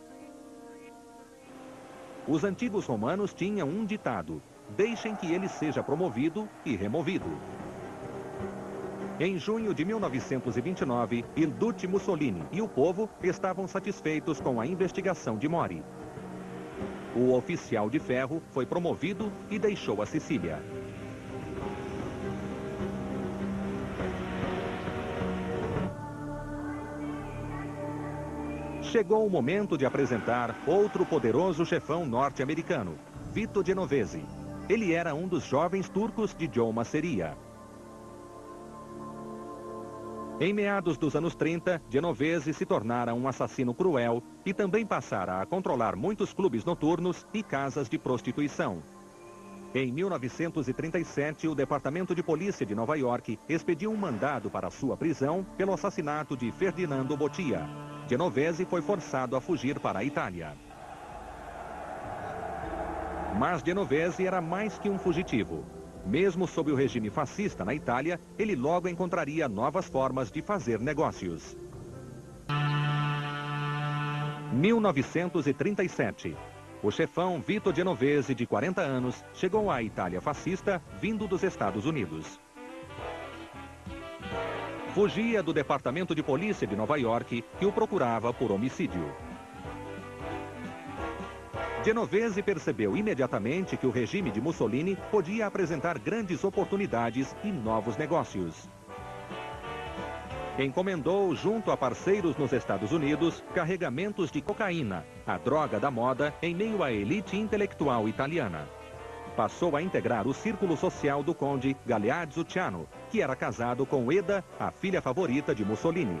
Os antigos romanos tinham um ditado: deixem que ele seja promovido e removido. Em junho de 1929, Il Duce Mussolini e o povo estavam satisfeitos com a investigação de Mori. O oficial de ferro foi promovido e deixou a Sicília. Chegou o momento de apresentar outro poderoso chefão norte-americano, Vito Genovese. Ele era um dos jovens turcos de Joe Masseria. Em meados dos anos 30, Genovese se tornara um assassino cruel e também passara a controlar muitos clubes noturnos e casas de prostituição. Em 1937, o Departamento de Polícia de Nova York expediu um mandado para sua prisão pelo assassinato de Ferdinando Bottia. Genovese foi forçado a fugir para a Itália. Mas Genovese era mais que um fugitivo. Mesmo sob o regime fascista na Itália, ele logo encontraria novas formas de fazer negócios. 1937. O chefão Vito Genovese, de 40 anos, chegou à Itália fascista, vindo dos Estados Unidos. Fugia do Departamento de Polícia de Nova York, que o procurava por homicídio. Genovese percebeu imediatamente que o regime de Mussolini podia apresentar grandes oportunidades e novos negócios. Encomendou, junto a parceiros nos Estados Unidos, carregamentos de cocaína, a droga da moda, em meio à elite intelectual italiana. Passou a integrar o círculo social do conde Galeazzo Ciano, que era casado com Eda, a filha favorita de Mussolini.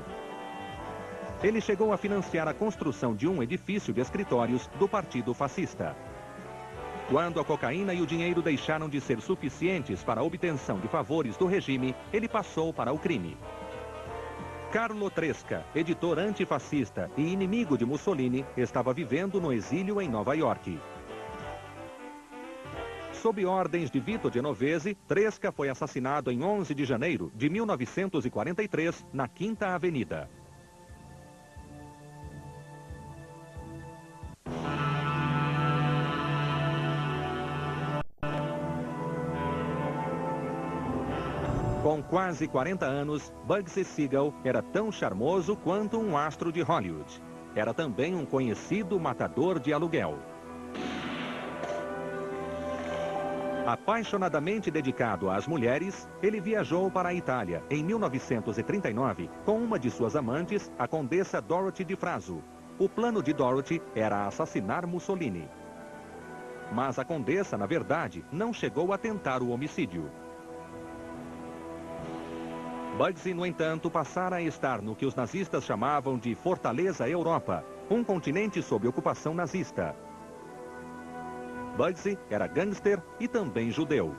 Ele chegou a financiar a construção de um edifício de escritórios do Partido Fascista. Quando a cocaína e o dinheiro deixaram de ser suficientes para a obtenção de favores do regime, ele passou para o crime. Carlo Tresca, editor antifascista e inimigo de Mussolini, estava vivendo no exílio em Nova York. Sob ordens de Vito Genovese, Tresca foi assassinado em 11 de janeiro de 1943, na Quinta Avenida. Com quase 40 anos, Bugsy Siegel era tão charmoso quanto um astro de Hollywood. Era também um conhecido matador de aluguel. Apaixonadamente dedicado às mulheres, ele viajou para a Itália em 1939 com uma de suas amantes, a condessa Dorothy di Fraso. O plano de Dorothy era assassinar Mussolini. Mas a condessa, na verdade, não chegou a tentar o homicídio. Bugsy, no entanto, passara a estar no que os nazistas chamavam de Fortaleza Europa, um continente sob ocupação nazista. Bugsy era gangster e também judeu.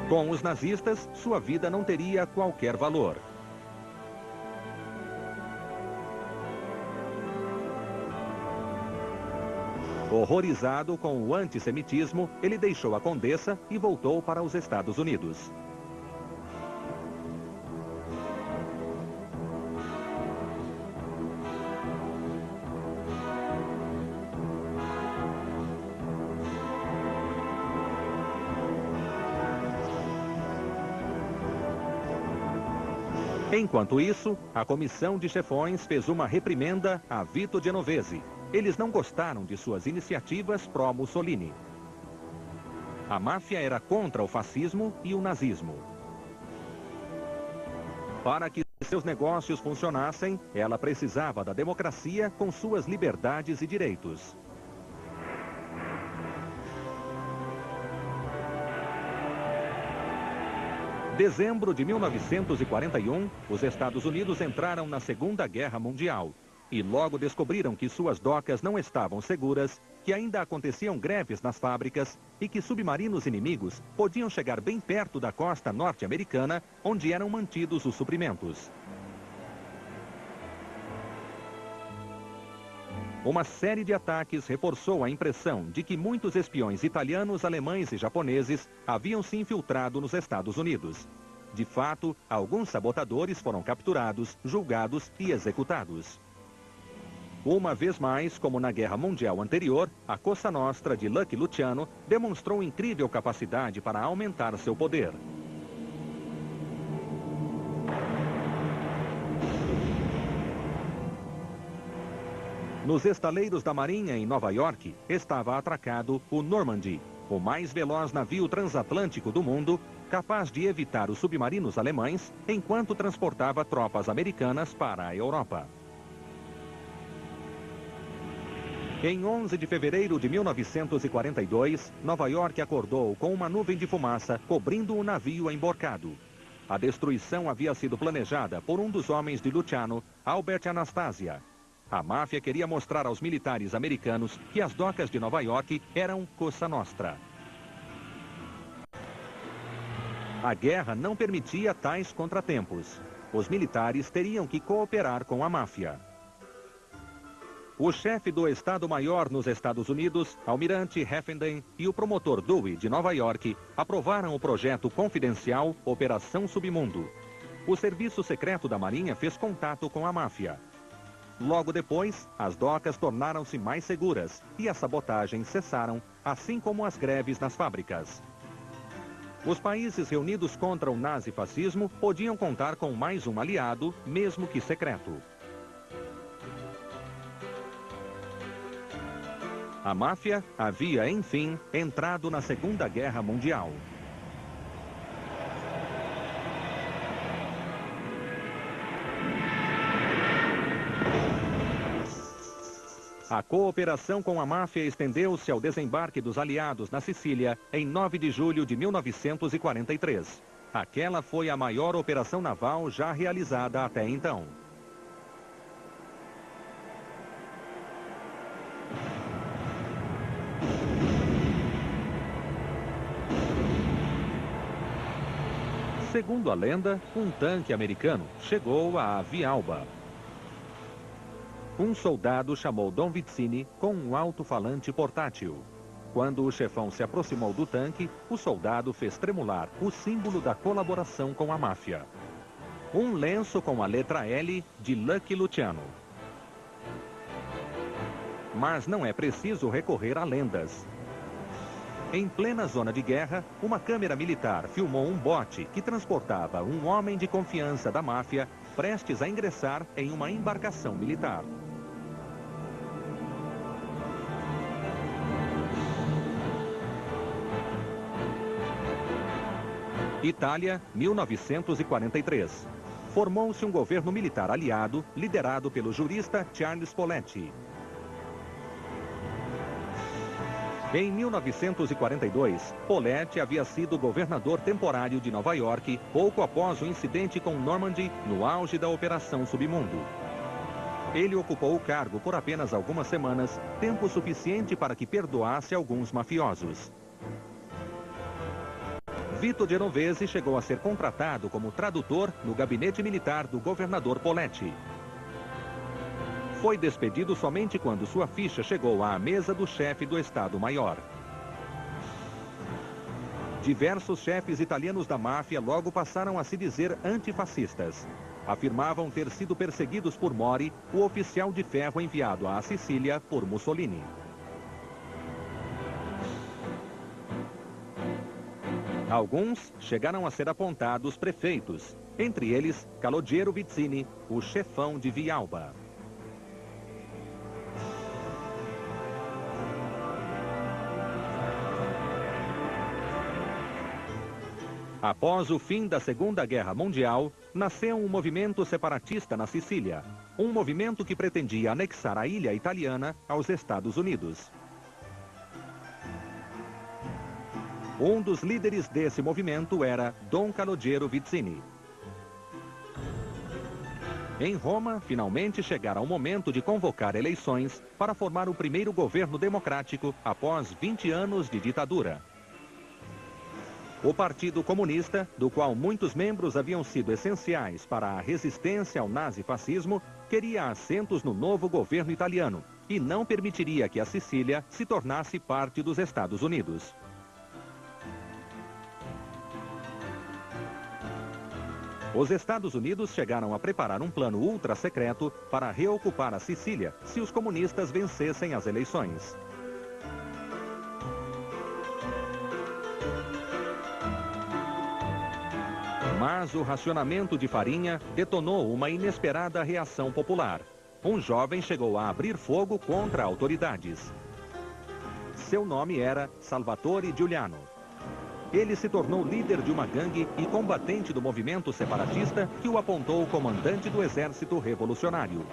Com os nazistas, sua vida não teria qualquer valor. Horrorizado com o antissemitismo, ele deixou a condessa e voltou para os Estados Unidos. Enquanto isso, a comissão de chefões fez uma reprimenda a Vito Genovese. Eles não gostaram de suas iniciativas pró-Mussolini. A máfia era contra o fascismo e o nazismo. Para que seus negócios funcionassem, ela precisava da democracia com suas liberdades e direitos. Dezembro de 1941, os Estados Unidos entraram na Segunda Guerra Mundial. E logo descobriram que suas docas não estavam seguras, que ainda aconteciam greves nas fábricas e que submarinos inimigos podiam chegar bem perto da costa norte-americana, onde eram mantidos os suprimentos. Uma série de ataques reforçou a impressão de que muitos espiões italianos, alemães e japoneses haviam se infiltrado nos Estados Unidos. De fato, alguns sabotadores foram capturados, julgados e executados. Uma vez mais, como na Guerra Mundial anterior, a Cosa Nostra de Lucky Luciano demonstrou incrível capacidade para aumentar seu poder. Nos estaleiros da Marinha em Nova York, estava atracado o Normandy, o mais veloz navio transatlântico do mundo, capaz de evitar os submarinos alemães enquanto transportava tropas americanas para a Europa. Em 11 de fevereiro de 1942, Nova York acordou com uma nuvem de fumaça cobrindo o navio emborcado. A destruição havia sido planejada por um dos homens de Luciano, Albert Anastasia. A máfia queria mostrar aos militares americanos que as docas de Nova York eram Cosa Nostra. A guerra não permitia tais contratempos. Os militares teriam que cooperar com a máfia. O chefe do Estado-Maior nos Estados Unidos, Almirante Heffenden, e o promotor Dewey, de Nova York, aprovaram o projeto confidencial Operação Submundo. o serviço secreto da Marinha fez contato com a máfia. Logo depois, as docas tornaram-se mais seguras e as sabotagens cessaram, assim como as greves nas fábricas. Os países reunidos contra o nazifascismo podiam contar com mais um aliado, mesmo que secreto. A máfia havia, enfim, entrado na Segunda Guerra Mundial. A cooperação com a máfia estendeu-se ao desembarque dos aliados na Sicília em 9 de julho de 1943. Aquela foi a maior operação naval já realizada até então. Segundo a lenda, um tanque americano chegou a Villalba. Um soldado chamou Don Vizzini com um alto-falante portátil. Quando o chefão se aproximou do tanque, o soldado fez tremular o símbolo da colaboração com a máfia. Um lenço com a letra L de Lucky Luciano. Mas não é preciso recorrer a lendas. Em plena zona de guerra, uma câmera militar filmou um bote que transportava um homem de confiança da máfia prestes a ingressar em uma embarcação militar. Itália, 1943. Formou-se um governo militar aliado, liderado pelo jurista Charles Poletti. Em 1942, Poletti havia sido governador temporário de Nova York pouco após o incidente com Normandy, no auge da Operação Submundo. Ele ocupou o cargo por apenas algumas semanas, tempo suficiente para que perdoasse alguns mafiosos. Vito Genovese chegou a ser contratado como tradutor no gabinete militar do governador Poletti. Foi despedido somente quando sua ficha chegou à mesa do chefe do Estado-Maior. Diversos chefes italianos da máfia logo passaram a se dizer antifascistas. Afirmavam ter sido perseguidos por Mori, o oficial de ferro enviado à Sicília por Mussolini. Alguns chegaram a ser apontados prefeitos, entre eles Calogero Vizzini, o chefão de Villalba. Após o fim da Segunda Guerra Mundial, nasceu um movimento separatista na Sicília, um movimento que pretendia anexar a ilha italiana aos Estados Unidos. Um dos líderes desse movimento era Dom Calogero Vizzini. Em Roma, finalmente chegara o momento de convocar eleições para formar o primeiro governo democrático após 20 anos de ditadura. O Partido Comunista, do qual muitos membros haviam sido essenciais para a resistência ao nazifascismo, queria assentos no novo governo italiano e não permitiria que a Sicília se tornasse parte dos Estados Unidos. Os Estados Unidos chegaram a preparar um plano ultra-secreto para reocupar a Sicília se os comunistas vencessem as eleições. Mas o racionamento de farinha detonou uma inesperada reação popular. Um jovem chegou a abrir fogo contra autoridades. Seu nome era Salvatore Giuliano. Ele se tornou líder de uma gangue e combatente do movimento separatista que o apontou comandante do exército revolucionário.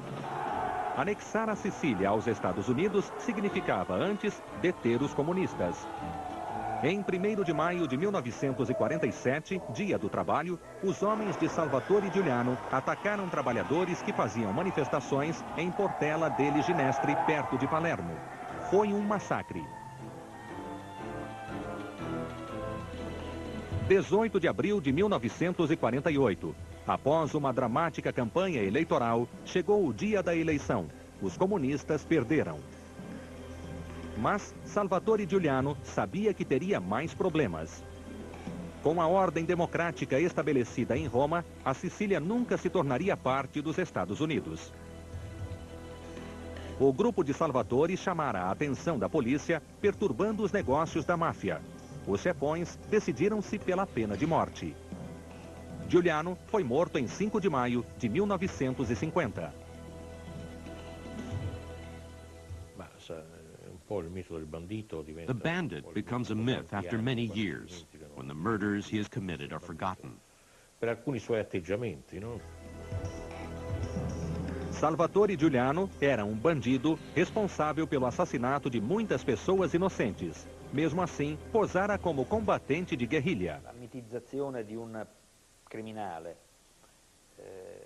Anexar a Sicília aos Estados Unidos significava antes deter os comunistas. Em 1º de maio de 1947, dia do trabalho, os homens de Salvatore Giuliano atacaram trabalhadores que faziam manifestações em Portella delle Ginestre, perto de Palermo. Foi um massacre. 18 de abril de 1948. Após uma dramática campanha eleitoral, chegou o dia da eleição. Os comunistas perderam. Mas Salvatore Giuliano sabia que teria mais problemas. Com a ordem democrática estabelecida em Roma, a Sicília nunca se tornaria parte dos Estados Unidos. O grupo de Salvatore chamara a atenção da polícia, perturbando os negócios da máfia. Os chefões decidiram-se pela pena de morte. Giuliano foi morto em 5 de maio de 1950. The bandit becomes a myth after many years, when the murders he has committed are forgotten. Salvatore Giuliano era um bandido responsável pelo assassinato de muitas pessoas inocentes. Mesmo assim, posara como combatente de guerrilha.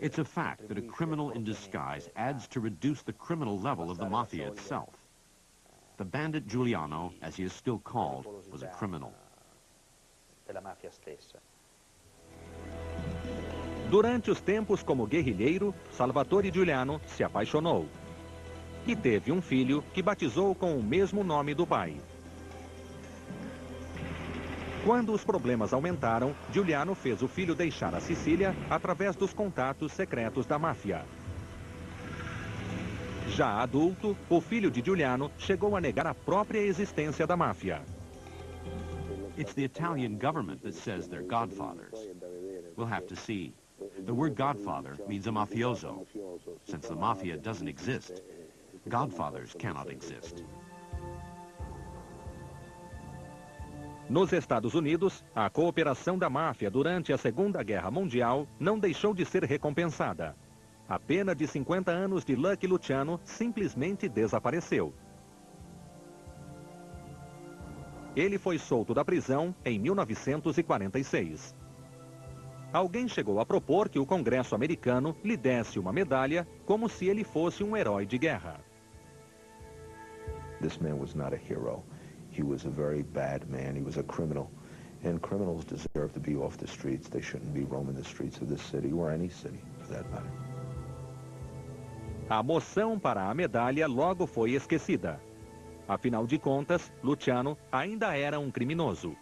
It's a fact that a criminal in disguise adds to reduce the criminal level of the mafia itself. The bandit Giuliano, as he is still called, was a criminal. Durante os tempos como guerrilheiro, Salvatore Giuliano se apaixonou. E teve um filho que batizou com o mesmo nome do pai. Quando os problemas aumentaram, Giuliano fez o filho deixar a Sicília através dos contatos secretos da máfia. Já adulto, o filho de Giuliano chegou a negar a própria existência da máfia. It's the Italian government that says they're godfathers. We'll have to see. The word godfather means a mafioso. Since the mafia doesn't exist, godfathers cannot exist. Nos Estados Unidos, a cooperação da máfia durante a Segunda Guerra Mundial não deixou de ser recompensada. A pena de 50 anos de Lucky Luciano simplesmente desapareceu. Ele foi solto da prisão em 1946. Alguém chegou a propor que o Congresso americano lhe desse uma medalha como se ele fosse um herói de guerra. This man was not a hero. He was a very bad man. He was a criminal. And criminals deserve to be off the streets. They shouldn't be roaming the streets of this city or any city, for that matter. A moção para a medalha logo foi esquecida. Afinal de contas, Luciano ainda era um criminoso.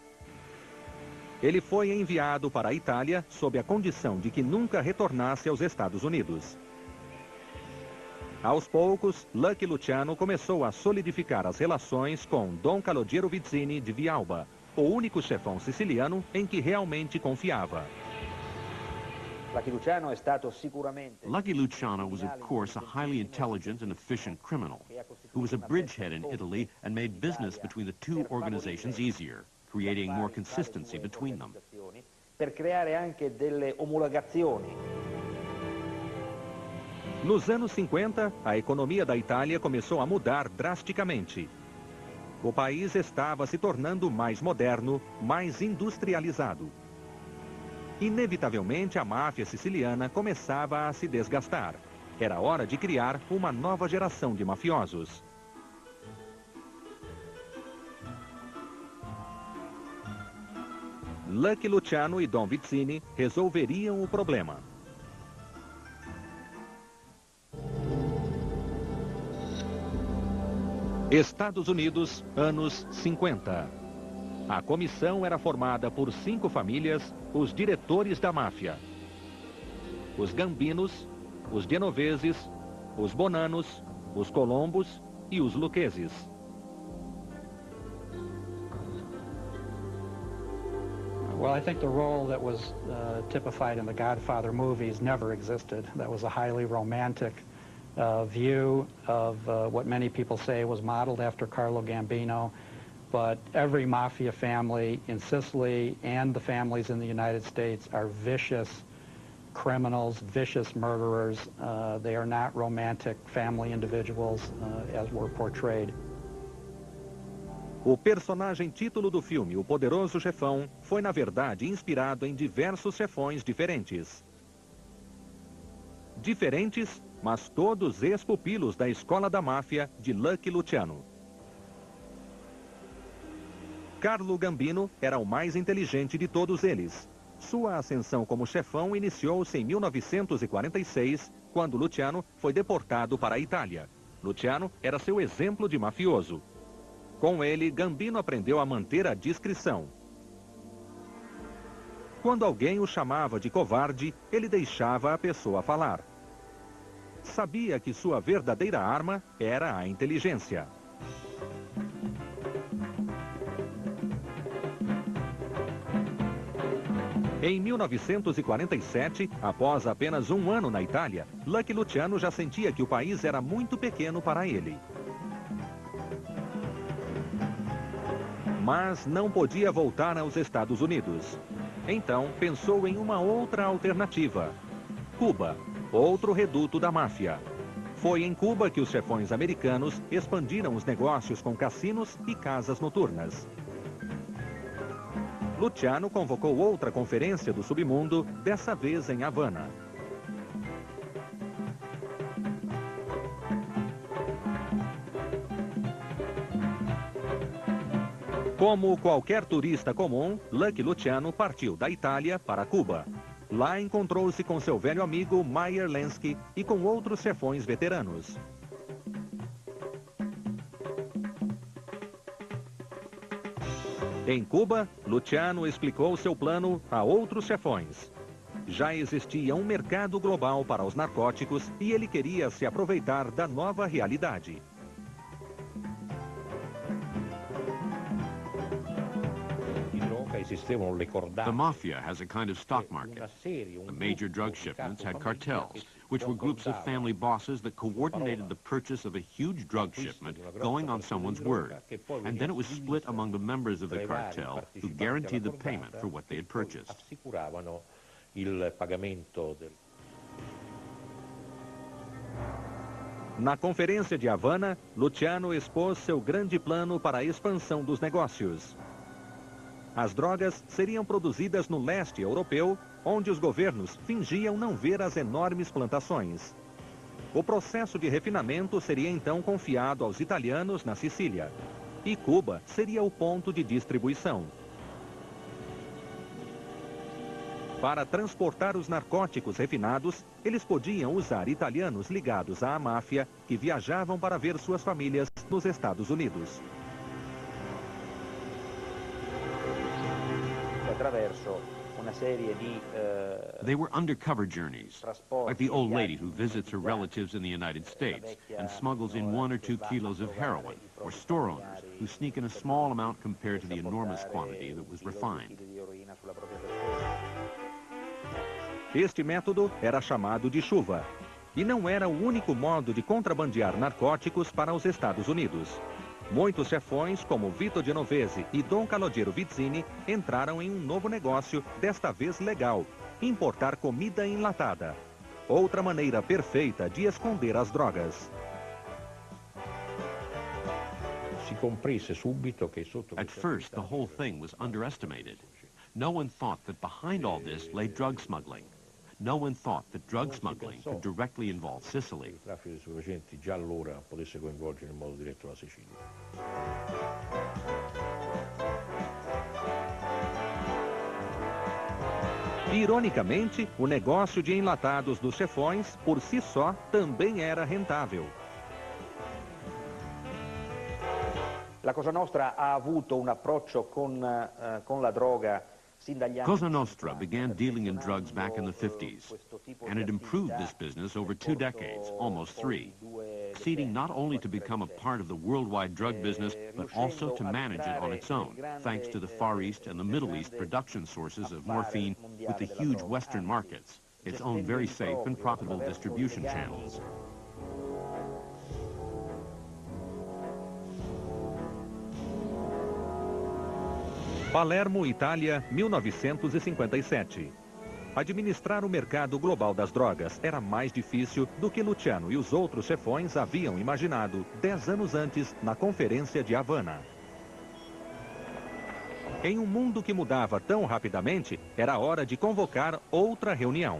Ele foi enviado para a Itália sob a condição de que nunca retornasse aos Estados Unidos. Aos poucos, Lucky Luciano começou a solidificar as relações com Don Calogero Vizzini de Villalba, o único chefão siciliano em que realmente confiava. Lucky Luciano was, of course, a highly intelligent and efficient criminal who was a bridgehead in Italy and made business between the two organizations easier, creating more consistency between them. Nos anos 50, a economia da Itália começou a mudar drasticamente. O país estava se tornando mais moderno, mais industrializado. Inevitavelmente, a máfia siciliana começava a se desgastar. Era hora de criar uma nova geração de mafiosos. Lucky Luciano e Don Vizzini resolveriam o problema. Estados Unidos, anos 50. A comissão era formada por 5 famílias, os diretores da máfia. Os Gambinos, os Genoveses, os Bonanos, os Colombos e os Luccheses. Well, I think the role that was typified in the Godfather movies never existed. That was a highly romantic view of what many people say was modeled after Carlo Gambino. But every mafia family in Sicily and the families in the United States are vicious criminals, vicious murderers. They are not romantic family individuals as were portrayed. O personagem título do filme, O Poderoso Chefão, foi na verdade inspirado em diversos chefões diferentes. Diferentes, mas todos ex-pupilos da escola da máfia de Lucky Luciano. Carlo Gambino era o mais inteligente de todos eles. Sua ascensão como chefão iniciou-se em 1946, quando Luciano foi deportado para a Itália. Luciano era seu exemplo de mafioso. Com ele, Gambino aprendeu a manter a discrição. Quando alguém o chamava de covarde, ele deixava a pessoa falar. Sabia que sua verdadeira arma era a inteligência. Em 1947, após apenas um ano na Itália, Lucky Luciano já sentia que o país era muito pequeno para ele. Mas não podia voltar aos Estados Unidos. Então, pensou em uma outra alternativa. Cuba, outro reduto da máfia. Foi em Cuba que os chefões americanos expandiram os negócios com cassinos e casas noturnas. Luciano convocou outra conferência do submundo, dessa vez em Havana. Como qualquer turista comum, Lucky Luciano partiu da Itália para Cuba. Lá encontrou-se com seu velho amigo Meyer Lansky e com outros chefões veteranos. Em Cuba, Luciano explicou seu plano a outros chefões. Já existia um mercado global para os narcóticos e ele queria se aproveitar da nova realidade. The mafia has a kind of stock market. The major drug shipments had cartels, which were groups of family bosses that coordinated the purchase of a huge drug shipment going on someone's word. And then it was split among the members of the cartel who guaranteed the payment for what they had purchased. Na conferência de Havana, Luciano expôs seu grande plano para a expansão dos negócios. As drogas seriam produzidas no leste europeu, onde os governos fingiam não ver as enormes plantações. O processo de refinamento seria então confiado aos italianos na Sicília. E Cuba seria o ponto de distribuição. Para transportar os narcóticos refinados, eles podiam usar italianos ligados à máfia que viajavam para ver suas famílias nos Estados Unidos. They were undercover journeys, like the old lady who visits her relatives in the United States and smuggles in 1 or 2 kilos of heroin, or store owners who sneak in a small amount compared to the enormous quantity that was refined. Este método era chamado de chuva, e não era o único modo de contrabandear narcóticos para os Estados Unidos. Muitos chefões, como Vito Genovese e Dom Calogero Vizzini, entraram em um novo negócio, desta vez legal: importar comida enlatada. Outra maneira perfeita de esconder as drogas. At first, the whole thing was underestimated. No one thought that behind all this lay drug smuggling. No one thought that drug smuggling could directly involve Sicily. Il traffico di stupefacenti già allora potesse coinvolgere in modo diretto la Sicilia. Ironicamente, o negócio de enlatados dos chefões, por si só, também era rentável. La Cosa Nostra ha avuto un approccio con la droga. Cosa Nostra began dealing in drugs back in the 50s, and it improved this business over 2 decades, almost 3, succeeding not only to become a part of the worldwide drug business, but also to manage it on its own, thanks to the Far East and the Middle East production sources of morphine with the huge Western markets, its own very safe and profitable distribution channels. Palermo, Itália, 1957. Administrar o mercado global das drogas era mais difícil do que Luciano e os outros chefões haviam imaginado 10 anos antes na Conferência de Havana. Em um mundo que mudava tão rapidamente, era hora de convocar outra reunião.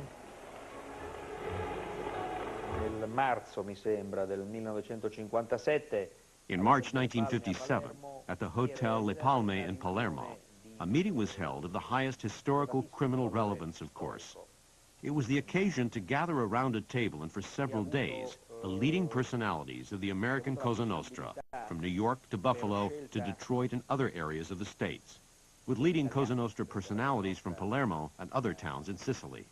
Nel marzo, mi sembra, del 1957. In March 1957, at the Hotel Le Palme in Palermo, a meeting was held of the highest historical criminal relevance, of course. It was the occasion to gather around a table and for several days, the leading personalities of the American Cosa Nostra, from New York to Buffalo to Detroit and other areas of the States. with leading Cosa Nostra personalities from Palermo and other towns in Sicily.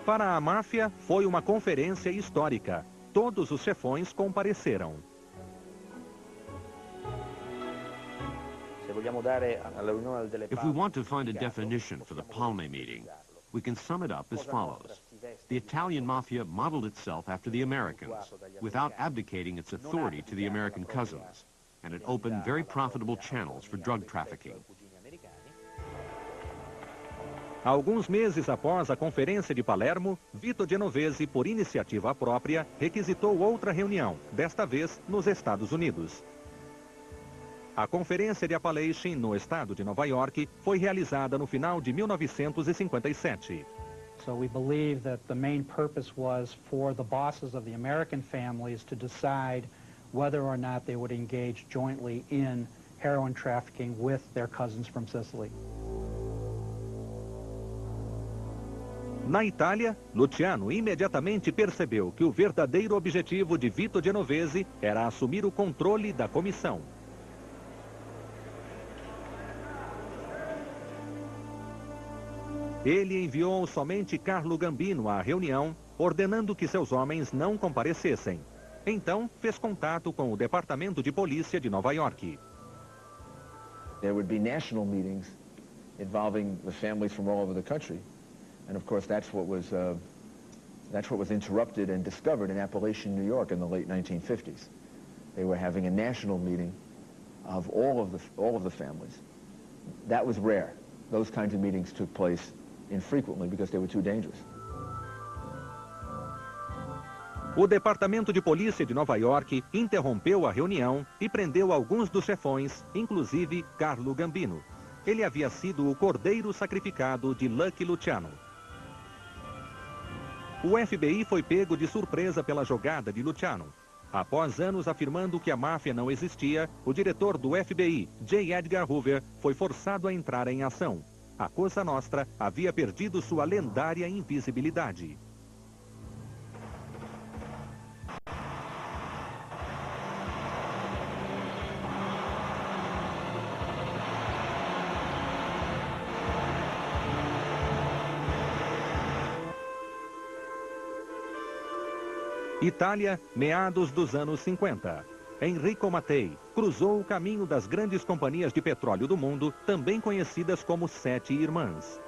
Para a máfia, foi uma conferência histórica. Todos os chefões compareceram. If we want to find a definition for the Palme meeting, we can sum it up as follows. The Italian mafia modeled itself after the Americans, without abdicating its authority to the American cousins, and it opened very profitable channels for drug trafficking. Alguns meses após a Conferência de Palermo, Vito Genovese, por iniciativa própria, requisitou outra reunião, desta vez nos Estados Unidos. A Conferência de Appalachian, no estado de Nova York, foi realizada no final de 1957. So we believe that the main purpose was for the bosses of the American families to decide whether or not they would engage jointly in heroin trafficking with their cousins from Sicily. Na Itália, Luciano imediatamente percebeu que o verdadeiro objetivo de Vito Genovese era assumir o controle da comissão. Ele enviou somente Carlo Gambino à reunião, ordenando que seus homens não comparecessem. Então, fez contato com o Departamento de Polícia de Nova York. There would be national meetings involving the families from all over the country. And of course, that's what was interrupted and discovered in Appalachian, New York in the late 1950s. They were having a national meeting of all of the families. That was rare. Those kinds of meetings took place infrequently because they were too dangerous. O Departamento de Polícia de Nova York interrompeu a reunião e prendeu alguns dos chefões, inclusive Carlo Gambino. Ele havia sido o cordeiro sacrificado de Lucky Luciano. O FBI foi pego de surpresa pela jogada de Luciano. Após anos afirmando que a máfia não existia, o diretor do FBI, J. Edgar Hoover, foi forçado a entrar em ação. A Cosa Nostra havia perdido sua lendária invisibilidade. Itália, meados dos anos 50. Enrico Mattei cruzou o caminho das grandes companhias de petróleo do mundo, também conhecidas como Sete Irmãs.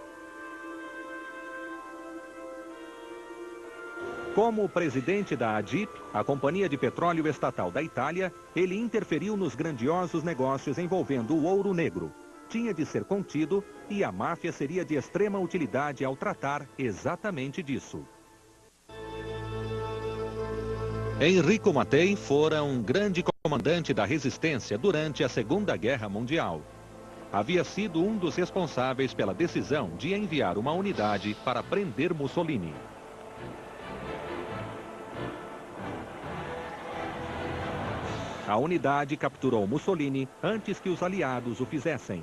Como presidente da ADIP, a Companhia de Petróleo Estatal da Itália, ele interferiu nos grandiosos negócios envolvendo o ouro negro. Tinha de ser contido e a máfia seria de extrema utilidade ao tratar exatamente disso. Enrico Mattei fora um grande comandante da resistência durante a Segunda Guerra Mundial. Havia sido um dos responsáveis pela decisão de enviar uma unidade para prender Mussolini. A unidade capturou Mussolini antes que os aliados o fizessem.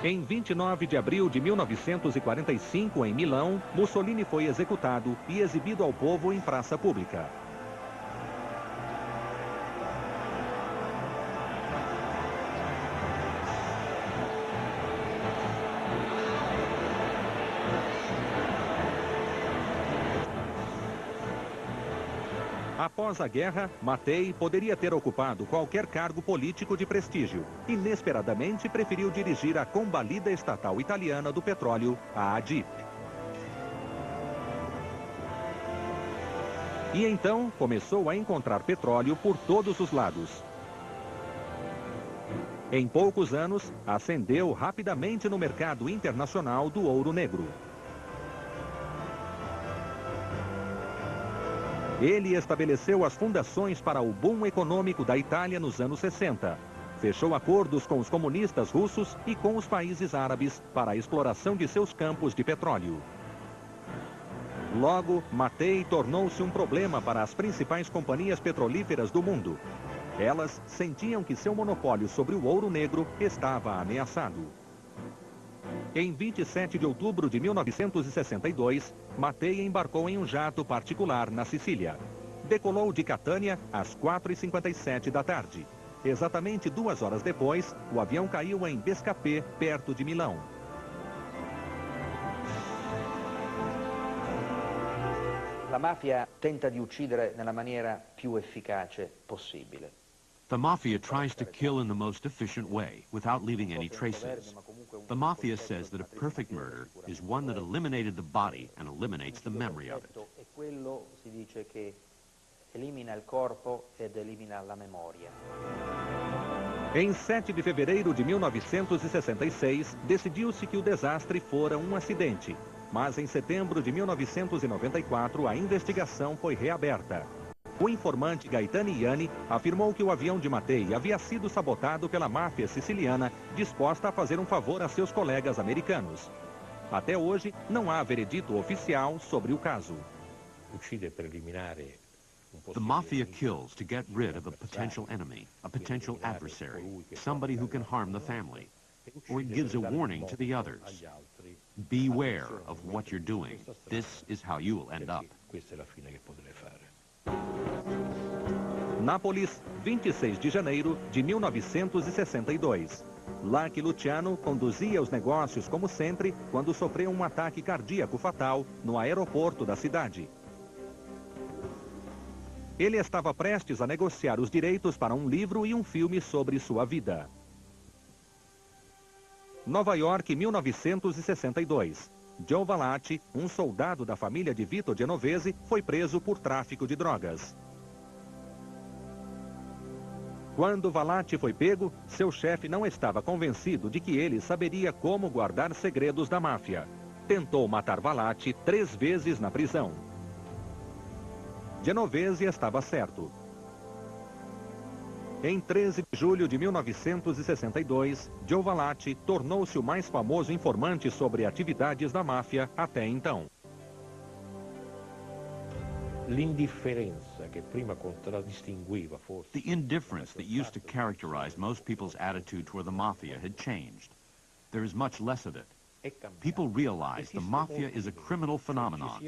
Em 29 de abril de 1945, em Milão, Mussolini foi executado e exibido ao povo em praça pública. Após a guerra, Mattei poderia ter ocupado qualquer cargo político de prestígio. Inesperadamente, preferiu dirigir a combalida estatal italiana do petróleo, a ADIP. E então, começou a encontrar petróleo por todos os lados. Em poucos anos, ascendeu rapidamente no mercado internacional do ouro negro. Ele estabeleceu as fundações para o boom econômico da Itália nos anos 60. Fechou acordos com os comunistas russos e com os países árabes para a exploração de seus campos de petróleo. Logo, Mattei tornou-se um problema para as principais companhias petrolíferas do mundo. Elas sentiam que seu monopólio sobre o ouro negro estava ameaçado. Em 27 de outubro de 1962, Mattei embarcou em um jato particular na Sicília. decolou de Catânia às 4h57 da tarde. Exatamente 2 horas depois, o avião caiu em Bescapè, perto de Milão. La mafia tenta di uccidere nella maniera più efficace possibile. The mafia tries to kill in the most efficient way, without leaving any traces. The mafia says that a perfect murder is one that eliminated the body and eliminates the memory of it. E quello si dice che elimina il corpo ed elimina la memoria. Em 7 de fevereiro de 1966, decidiu-se que o desastre fora um acidente. Mas em setembro de 1994, a investigação foi reaberta. O informante Gaetano Ianni afirmou que o avião de Mattei havia sido sabotado pela máfia siciliana, disposta a fazer um favor a seus colegas americanos. Até hoje, não há veredito oficial sobre o caso. The mafia kills to get rid of a potential enemy, a potential adversary, somebody who can harm the family. Or it gives a warning to the others. Beware of what you're doing. This is how you will end up. Nápoles, 26 de janeiro de 1962. Lucky Luciano conduzia os negócios como sempre quando sofreu um ataque cardíaco fatal no aeroporto da cidade. Ele estava prestes a negociar os direitos para um livro e um filme sobre sua vida. Nova York, 1962. Joe Valati, um soldado da família de Vito Genovese, foi preso por tráfico de drogas. Quando Valati foi pego, seu chefe não estava convencido de que ele saberia como guardar segredos da máfia. Tentou matar Valati 3 vezes na prisão. Genovese estava certo. Em 13 de julho de 1962, Joe Valati tornou-se o mais famoso informante sobre atividades da máfia até então. The indifference that used to characterize most people's attitude toward the mafia had changed. There is much less of it. People realize the mafia is a criminal phenomenon,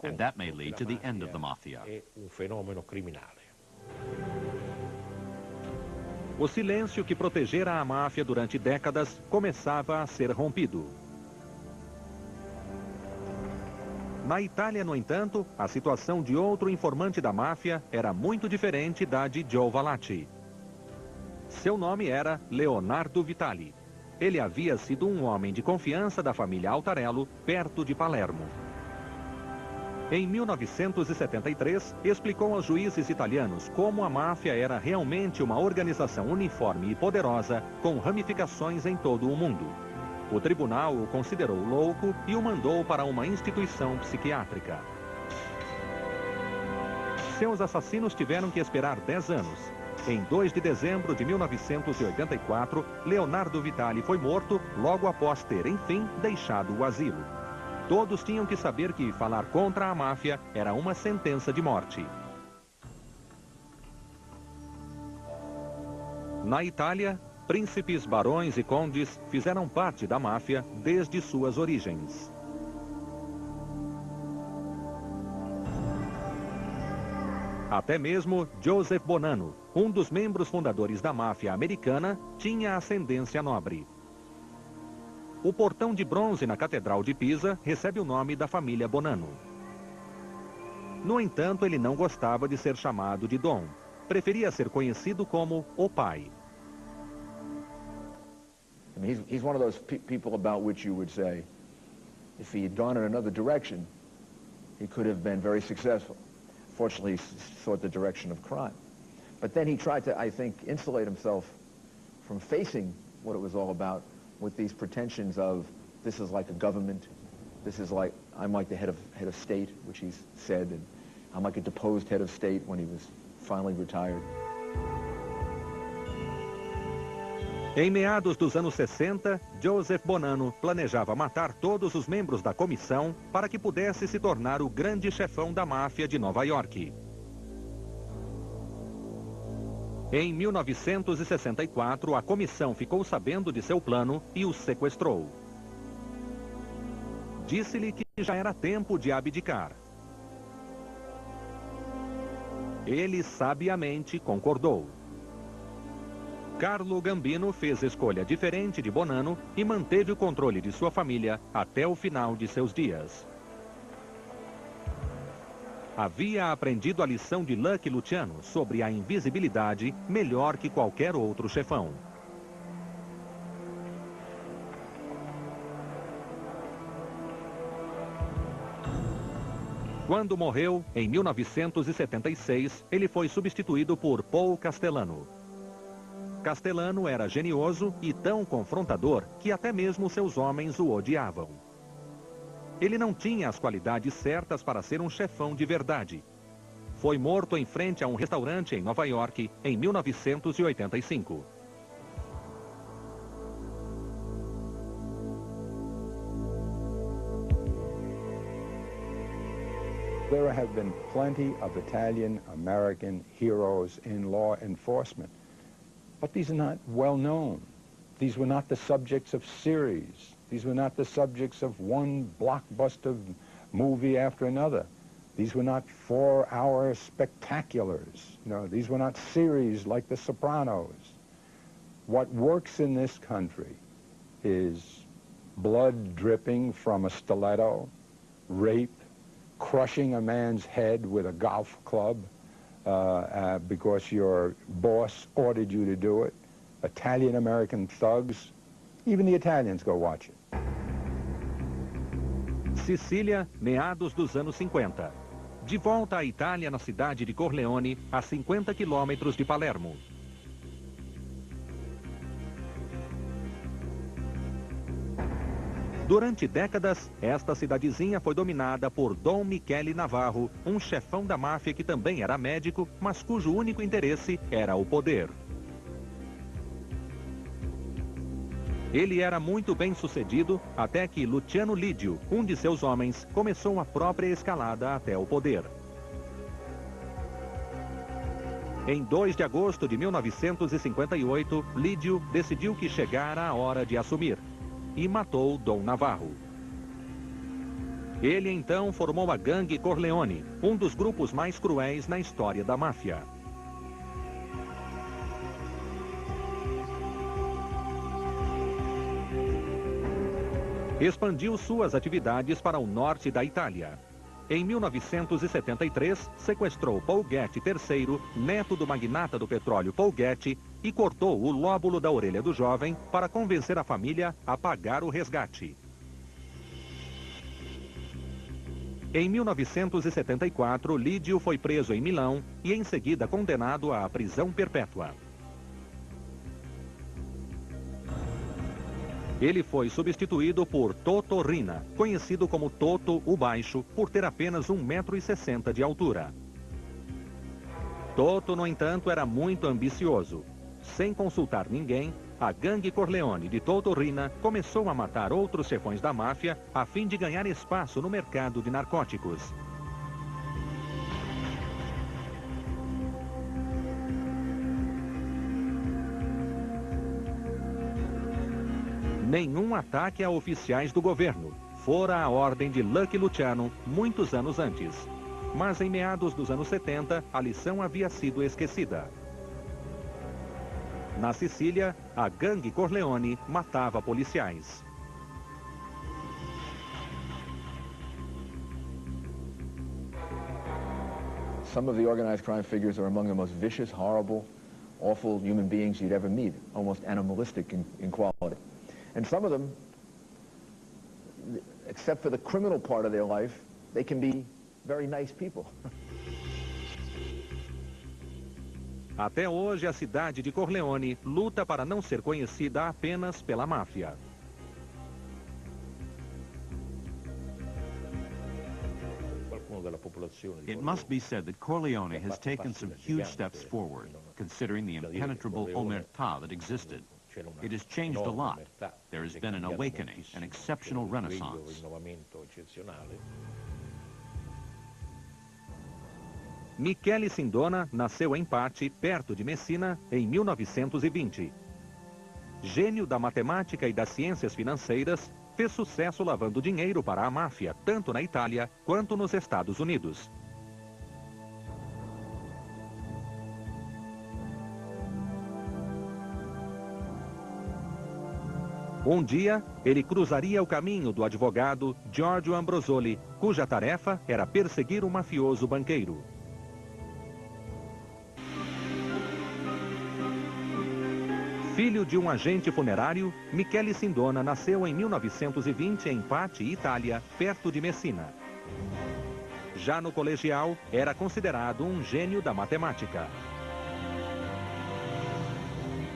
and that may lead to the end of the mafia. O silêncio que protegera a máfia durante décadas começava a ser rompido. Na Itália, no entanto, a situação de outro informante da máfia era muito diferente da de Joe Valati. Seu nome era Leonardo Vitali. Ele havia sido um homem de confiança da família Altarello, perto de Palermo. Em 1973, explicou aos juízes italianos como a máfia era realmente uma organização uniforme e poderosa, com ramificações em todo o mundo. O tribunal o considerou louco e o mandou para uma instituição psiquiátrica. Seus assassinos tiveram que esperar 10 anos. Em 2 de dezembro de 1984, Leonardo Vitali foi morto logo após ter, enfim, deixado o asilo. Todos tinham que saber que falar contra a máfia era uma sentença de morte. Na Itália, príncipes, barões e condes fizeram parte da máfia desde suas origens. Até mesmo Joseph Bonanno, um dos membros fundadores da máfia americana, tinha ascendência nobre. O portão de bronze na Catedral de Pisa recebe o nome da família Bonanno. No entanto, ele não gostava de ser chamado de Dom. Preferia ser conhecido como o pai. I mean, he's one of those people about which you would say, if he had gone in another direction, he could have been very successful. Fortunately, he sought the direction of crime. But then he tried to, I think, insulate himself from facing what it was all about with these pretensions of, this is like a government, this is like, I'm like the head of state, which he's said, and I'm like a deposed head of state when he was finally retired. Em meados dos anos 60, Joseph Bonanno planejava matar todos os membros da comissão para que pudesse se tornar o grande chefão da máfia de Nova York. Em 1964, a comissão ficou sabendo de seu plano e o sequestrou. Disse-lhe que já era tempo de abdicar. Ele sabiamente concordou. Carlo Gambino fez escolha diferente de Bonanno e manteve o controle de sua família até o final de seus dias. Havia aprendido a lição de Lucky Luciano sobre a invisibilidade melhor que qualquer outro chefão. Quando morreu, em 1976, ele foi substituído por Paul Castellano. Castellano era genioso e tão confrontador que até mesmo seus homens o odiavam. Ele não tinha as qualidades certas para ser um chefão de verdade. Foi morto em frente a um restaurante em Nova York em 1985. There have been plenty of Italian-American heroes in law enforcement, but these are not well known. These were not the subjects of series. These were not the subjects of one blockbuster movie after another. These were not 4-hour spectaculars. You know, these were not series like The Sopranos. What works in this country is blood dripping from a stiletto, rape, crushing a man's head with a golf club because your boss ordered you to do it, Italian-American thugs. Even the Italians go watch it. Sicília, meados dos anos 50. De volta à Itália, na cidade de Corleone, a 50 quilômetros de Palermo. Durante décadas, esta cidadezinha foi dominada por Dom Michele Navarro, um chefão da máfia que também era médico, mas cujo único interesse era o poder. Ele era muito bem sucedido até que Luciano Lidio, um de seus homens, começou a própria escalada até o poder. Em 2 de agosto de 1958, Lidio decidiu que chegara a hora de assumir e matou Dom Navarro. Ele então formou a Gangue Corleone, um dos grupos mais cruéis na história da máfia. Expandiu suas atividades para o norte da Itália. Em 1973, sequestrou Paul Getty III, neto do magnata do petróleo Paul Getty, e cortou o lóbulo da orelha do jovem para convencer a família a pagar o resgate. Em 1974, Lidio foi preso em Milão e em seguida condenado à prisão perpétua. Ele foi substituído por Toto Riina, conhecido como Toto o Baixo, por ter apenas 1,60 m de altura. Toto, no entanto, era muito ambicioso. Sem consultar ninguém, a Gangue Corleone de Toto Riina começou a matar outros chefões da máfia a fim de ganhar espaço no mercado de narcóticos. Nenhum ataque a oficiais do governo. Fora a ordem de Lucky Luciano muitos anos antes. Mas em meados dos anos 70, a lição havia sido esquecida. Na Sicília, a Gangue Corleone matava policiais. Some of the organized crime figures are among the most vicious, horrible, awful human beings you'd ever meet, almost animalistic in quality. And some of them, except for the criminal part of their life, they can be very nice people. Até hoje, a cidade de Corleone luta para não ser conhecida apenas pela máfia. It must be said that Corleone has taken some huge steps forward, considering the impenetrable omertà that existed. It has changed a lot. There has been an awakening, an exceptional renaissance. Michele Sindona nasceu em Patti, perto de Messina, em 1920. Gênio da matemática e das ciências financeiras, fez sucesso lavando dinheiro para a máfia, tanto na Itália quanto nos Estados Unidos. Um dia, ele cruzaria o caminho do advogado Giorgio Ambrosoli, cuja tarefa era perseguir o mafioso banqueiro. Filho de um agente funerário, Michele Sindona nasceu em 1920 em Patti, Itália, perto de Messina. Já no colegial, era considerado um gênio da matemática.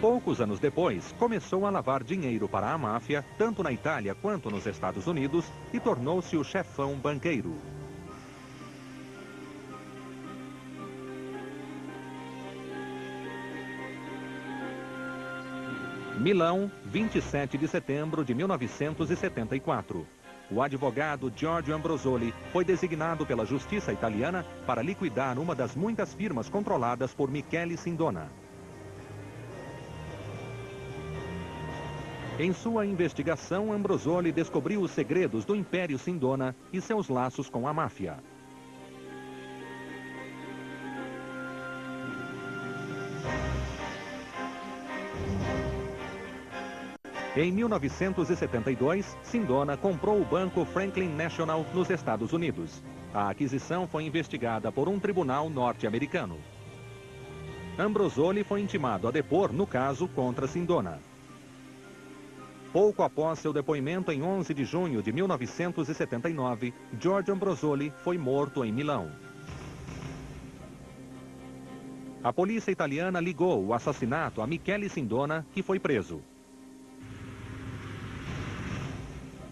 Poucos anos depois, começou a lavar dinheiro para a máfia, tanto na Itália quanto nos Estados Unidos, e tornou-se o chefão banqueiro. Milão, 27 de setembro de 1974. O advogado Giorgio Ambrosoli foi designado pela justiça italiana para liquidar uma das muitas firmas controladas por Michele Sindona. Em sua investigação, Ambrosoli descobriu os segredos do Império Sindona e seus laços com a máfia. Em 1972, Sindona comprou o banco Franklin National nos Estados Unidos. A aquisição foi investigada por um tribunal norte-americano. Ambrosoli foi intimado a depor no caso contra Sindona. Pouco após seu depoimento, em 11 de junho de 1979, Giorgio Ambrosoli foi morto em Milão. A polícia italiana ligou o assassinato a Michele Sindona, que foi preso.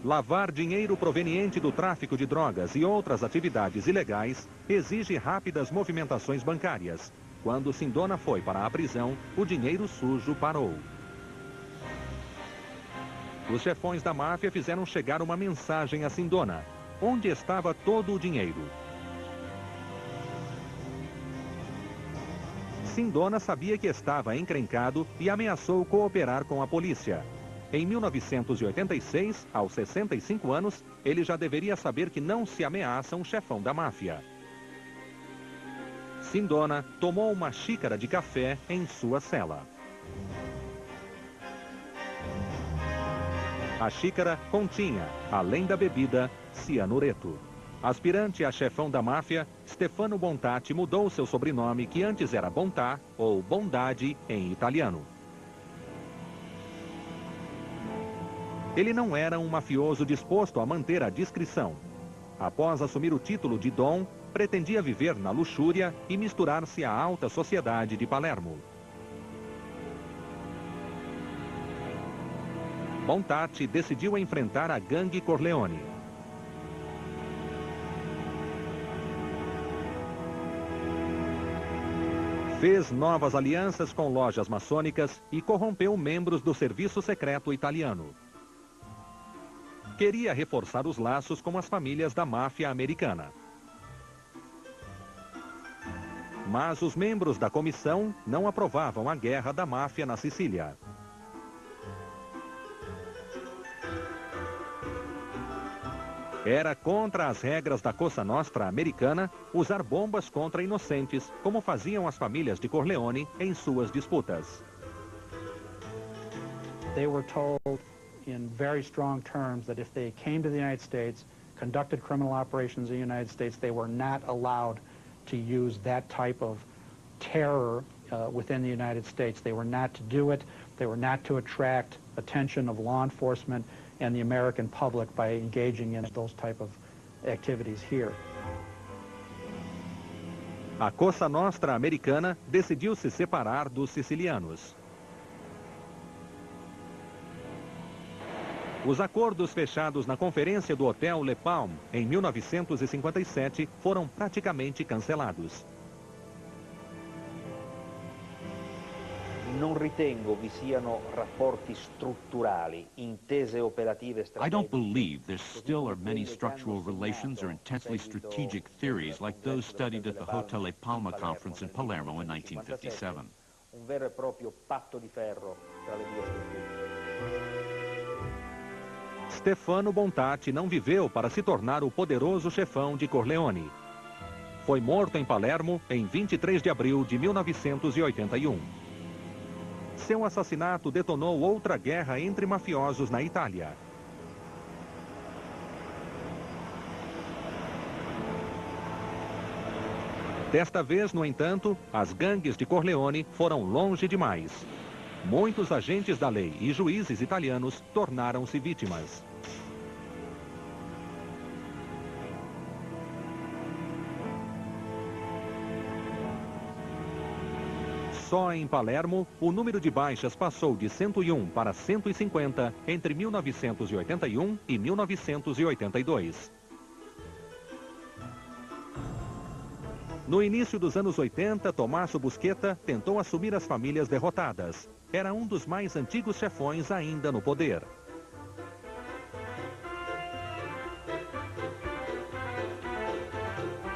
Lavar dinheiro proveniente do tráfico de drogas e outras atividades ilegais exige rápidas movimentações bancárias. Quando Sindona foi para a prisão, o dinheiro sujo parou. Os chefões da máfia fizeram chegar uma mensagem a Sindona. Onde estava todo o dinheiro? Sindona sabia que estava encrencado e ameaçou cooperar com a polícia. Em 1986, aos 65 anos, ele já deveria saber que não se ameaça um chefão da máfia. Sindona tomou uma xícara de café em sua cela. A xícara continha, além da bebida, cianureto. Aspirante a chefão da máfia, Stefano Bontati mudou seu sobrenome, que antes era Bontà ou Bondade em italiano. Ele não era um mafioso disposto a manter a discrição. Após assumir o título de Dom, pretendia viver na luxúria e misturar-se à alta sociedade de Palermo. Bontati decidiu enfrentar a gangue Corleone. Fez novas alianças com lojas maçônicas e corrompeu membros do serviço secreto italiano. Queria reforçar os laços com as famílias da máfia americana. Mas os membros da comissão não aprovavam a guerra da máfia na Sicília. Era contra as regras da Cosa Nostra americana usar bombas contra inocentes, como faziam as famílias de Corleone em suas disputas. They were told in very strong terms that if they came to the United States, conducted criminal operations in the United States, they were not allowed to use that type of terror within the United States. They were not to do it. They were not to attract attention of law enforcement and the American public by engaging in those type of activities here. A Cosa Nostra americana decidiu se separar dos sicilianos. Os acordos fechados na conferência do Hotel Le Palme em 1957 foram praticamente cancelados. Non ritengo vi siano rapporti strutturali, intese operative I don't believe there still are many structural relations or intensely strategic theories like those studied at the Hotel Le Palma conference in Palermo in 1957. Un vero e proprio patto di ferro tra le due strutture. Stefano Bontati não viveu para se tornar o poderoso chefão de Corleone. Foi morto em Palermo em 23 de abril de 1981. Seu assassinato detonou outra guerra entre mafiosos na Itália. Desta vez, no entanto, as gangues de Corleone foram longe demais. Muitos agentes da lei e juízes italianos tornaram-se vítimas. Só em Palermo, o número de baixas passou de 101 para 150 entre 1981 e 1982. No início dos anos 80, Tommaso Busquetta tentou assumir as famílias derrotadas. Era um dos mais antigos chefões ainda no poder.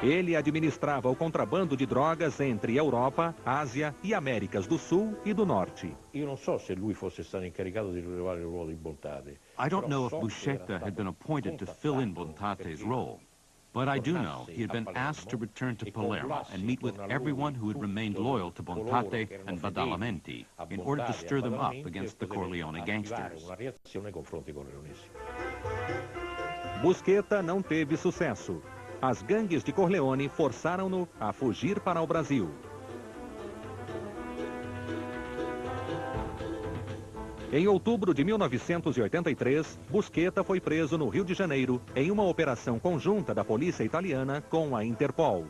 Ele administrava o contrabando de drogas entre Europa, Ásia e Américas do Sul e do Norte. Io non so se lui fosse stato incaricato di rilevare il ruolo di Bontate. I don't know if Buscetta had been appointed to fill in Bontate's role, but I do know he had been asked to return to Palermo and meet with everyone who had remained loyal to Bontate and Badalamenti in order to stir them up against the Corleone gangsters. Una reazione nei confronti corleonesi. Busquetta não teve sucesso. As gangues de Corleone forçaram-no a fugir para o Brasil. Em outubro de 1983, Busquetta foi preso no Rio de Janeiro em uma operação conjunta da polícia italiana com a Interpol.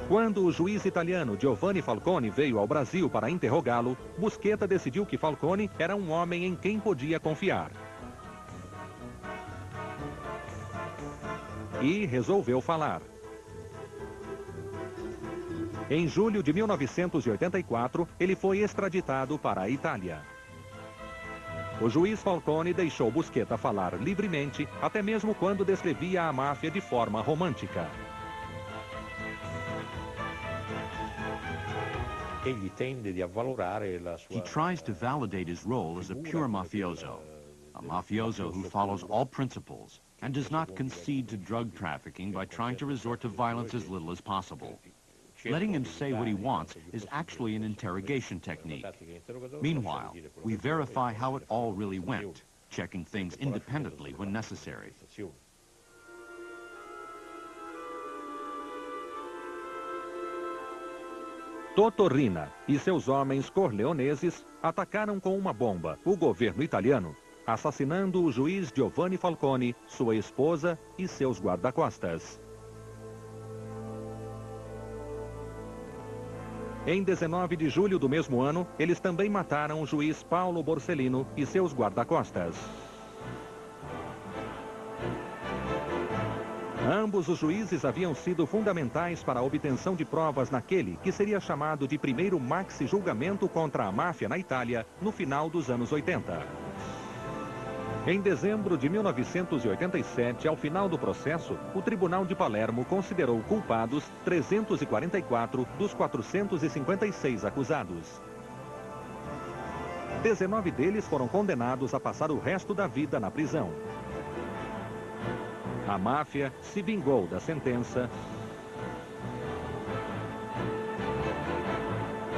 Quando o juiz italiano Giovanni Falcone veio ao Brasil para interrogá-lo, Busquetta decidiu que Falcone era um homem em quem podia confiar. E resolveu falar. Em julho de 1984, ele foi extraditado para a Itália. O juiz Falcone deixou Busquetta falar livremente, até mesmo quando descrevia a máfia de forma romântica. Egli tende di avvalorare la sua... He tries to validate his role as a pure mafioso who follows all principles and does not concede to drug trafficking by trying to resort to violence as little as possible. Letting him say what he wants is actually an interrogation technique. Meanwhile, we verify how it all really went, checking things independently when necessary. Totò Riina e seus homens corleoneses atacaram com uma bomba o governo italiano, assassinando o juiz Giovanni Falcone, sua esposa e seus guarda-costas. Em 19 de julho do mesmo ano, eles também mataram o juiz Paolo Borsellino e seus guarda-costas. Ambos os juízes haviam sido fundamentais para a obtenção de provas naquele que seria chamado de primeiro maxi-julgamento contra a máfia na Itália no final dos anos 80. Em dezembro de 1987, ao final do processo, o Tribunal de Palermo considerou culpados 344 dos 456 acusados. 19 deles foram condenados a passar o resto da vida na prisão. A máfia se vingou da sentença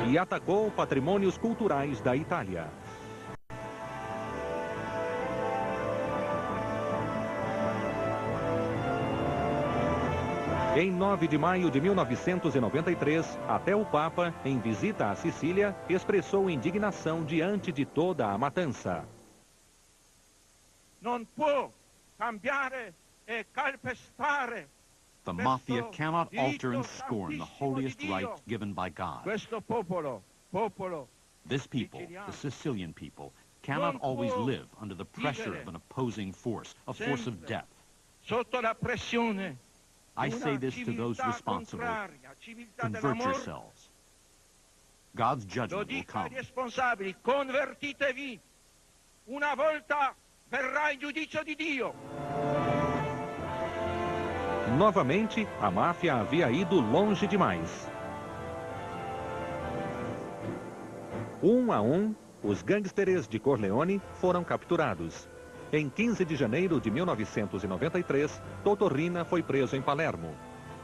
e atacou patrimônios culturais da Itália. Em 9 de maio de 1993, até o Papa, em visita à Sicília, expressou indignação diante de toda a matança. Non può cambiare e calpestare. The mafia cannot alter and scorn the holiest right given by God. Questo popolo This people, the Sicilian people, cannot always live under the pressure of an opposing force, a force of death. sotto la pressione. I say this to those responsible. Convert yourselves. God's Lo judgment will dico ai come. responsabili, convertitevi. Una volta verrà il giudizio di Dio. Novamente, a máfia havia ido longe demais. Um a um, os gangsters de Corleone foram capturados. Em 15 de janeiro de 1993, Totò Riina foi preso em Palermo.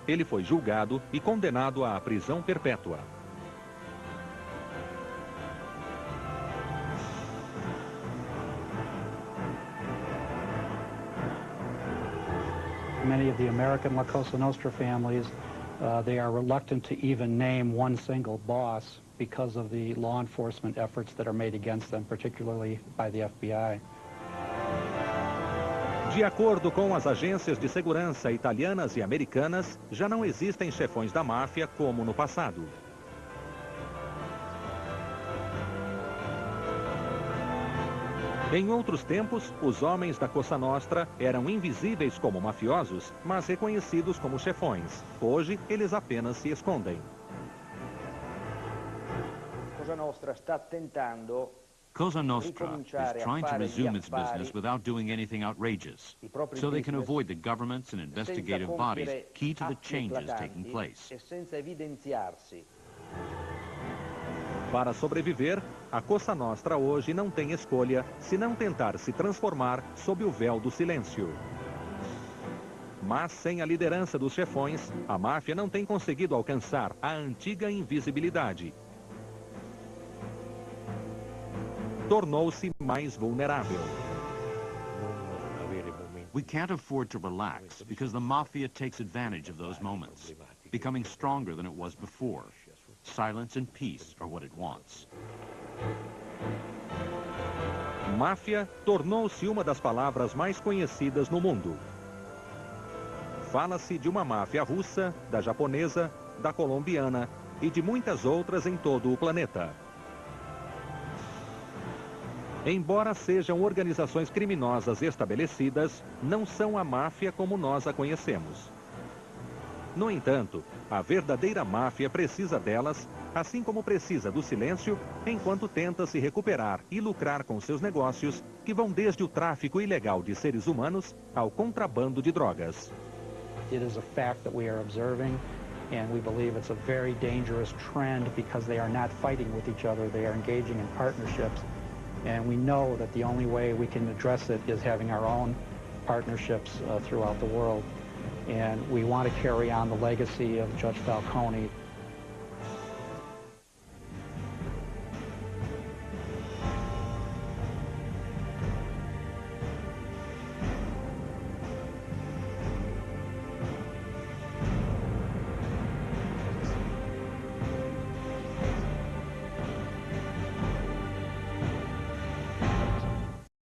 Ele foi julgado e condenado à prisão perpétua. many of the American La Cosa Nostra families, they are reluctant to even name one single boss because of the law enforcement efforts that are made against them, particularly by the FBI. De acordo com as agências de segurança italianas e americanas, já não existem chefões da máfia como no passado. Em outros tempos, os homens da Cosa Nostra eram invisíveis como mafiosos, mas reconhecidos como chefões. Hoje, eles apenas se escondem. Cosa Nostra sta tentando Cosa Nostra is trying to resume its business without doing anything outrageous, so they can avoid the governments and investigative bodies key to the changes taking place. e senza evidenziarsi. Para sobreviver, a Cosa Nostra hoje não tem escolha senão tentar se transformar sob o véu do silêncio. Mas sem a liderança dos chefões, a máfia não tem conseguido alcançar a antiga invisibilidade. Tornou-se mais vulnerável. We can't afford to relax because the mafia takes advantage of those moments, becoming stronger than it was before. Silence and peace are what it wants. Máfia tornou-se uma das palavras mais conhecidas no mundo. Fala-se de uma máfia russa, da japonesa, da colombiana e de muitas outras em todo o planeta. Embora sejam organizações criminosas estabelecidas, não são a máfia como nós a conhecemos. No entanto, a verdadeira máfia precisa delas, assim como precisa do silêncio, enquanto tenta se recuperar e lucrar com seus negócios, que vão desde o tráfico ilegal de seres humanos ao contrabando de drogas. It is a fact that we are observing, and we believe it's a very dangerous trend because they are not fighting with each other, they are engaging in partnerships. And we know that the only way we can address it is having our own partnerships throughout the world. And we want to carry on the legacy of Judge Falcone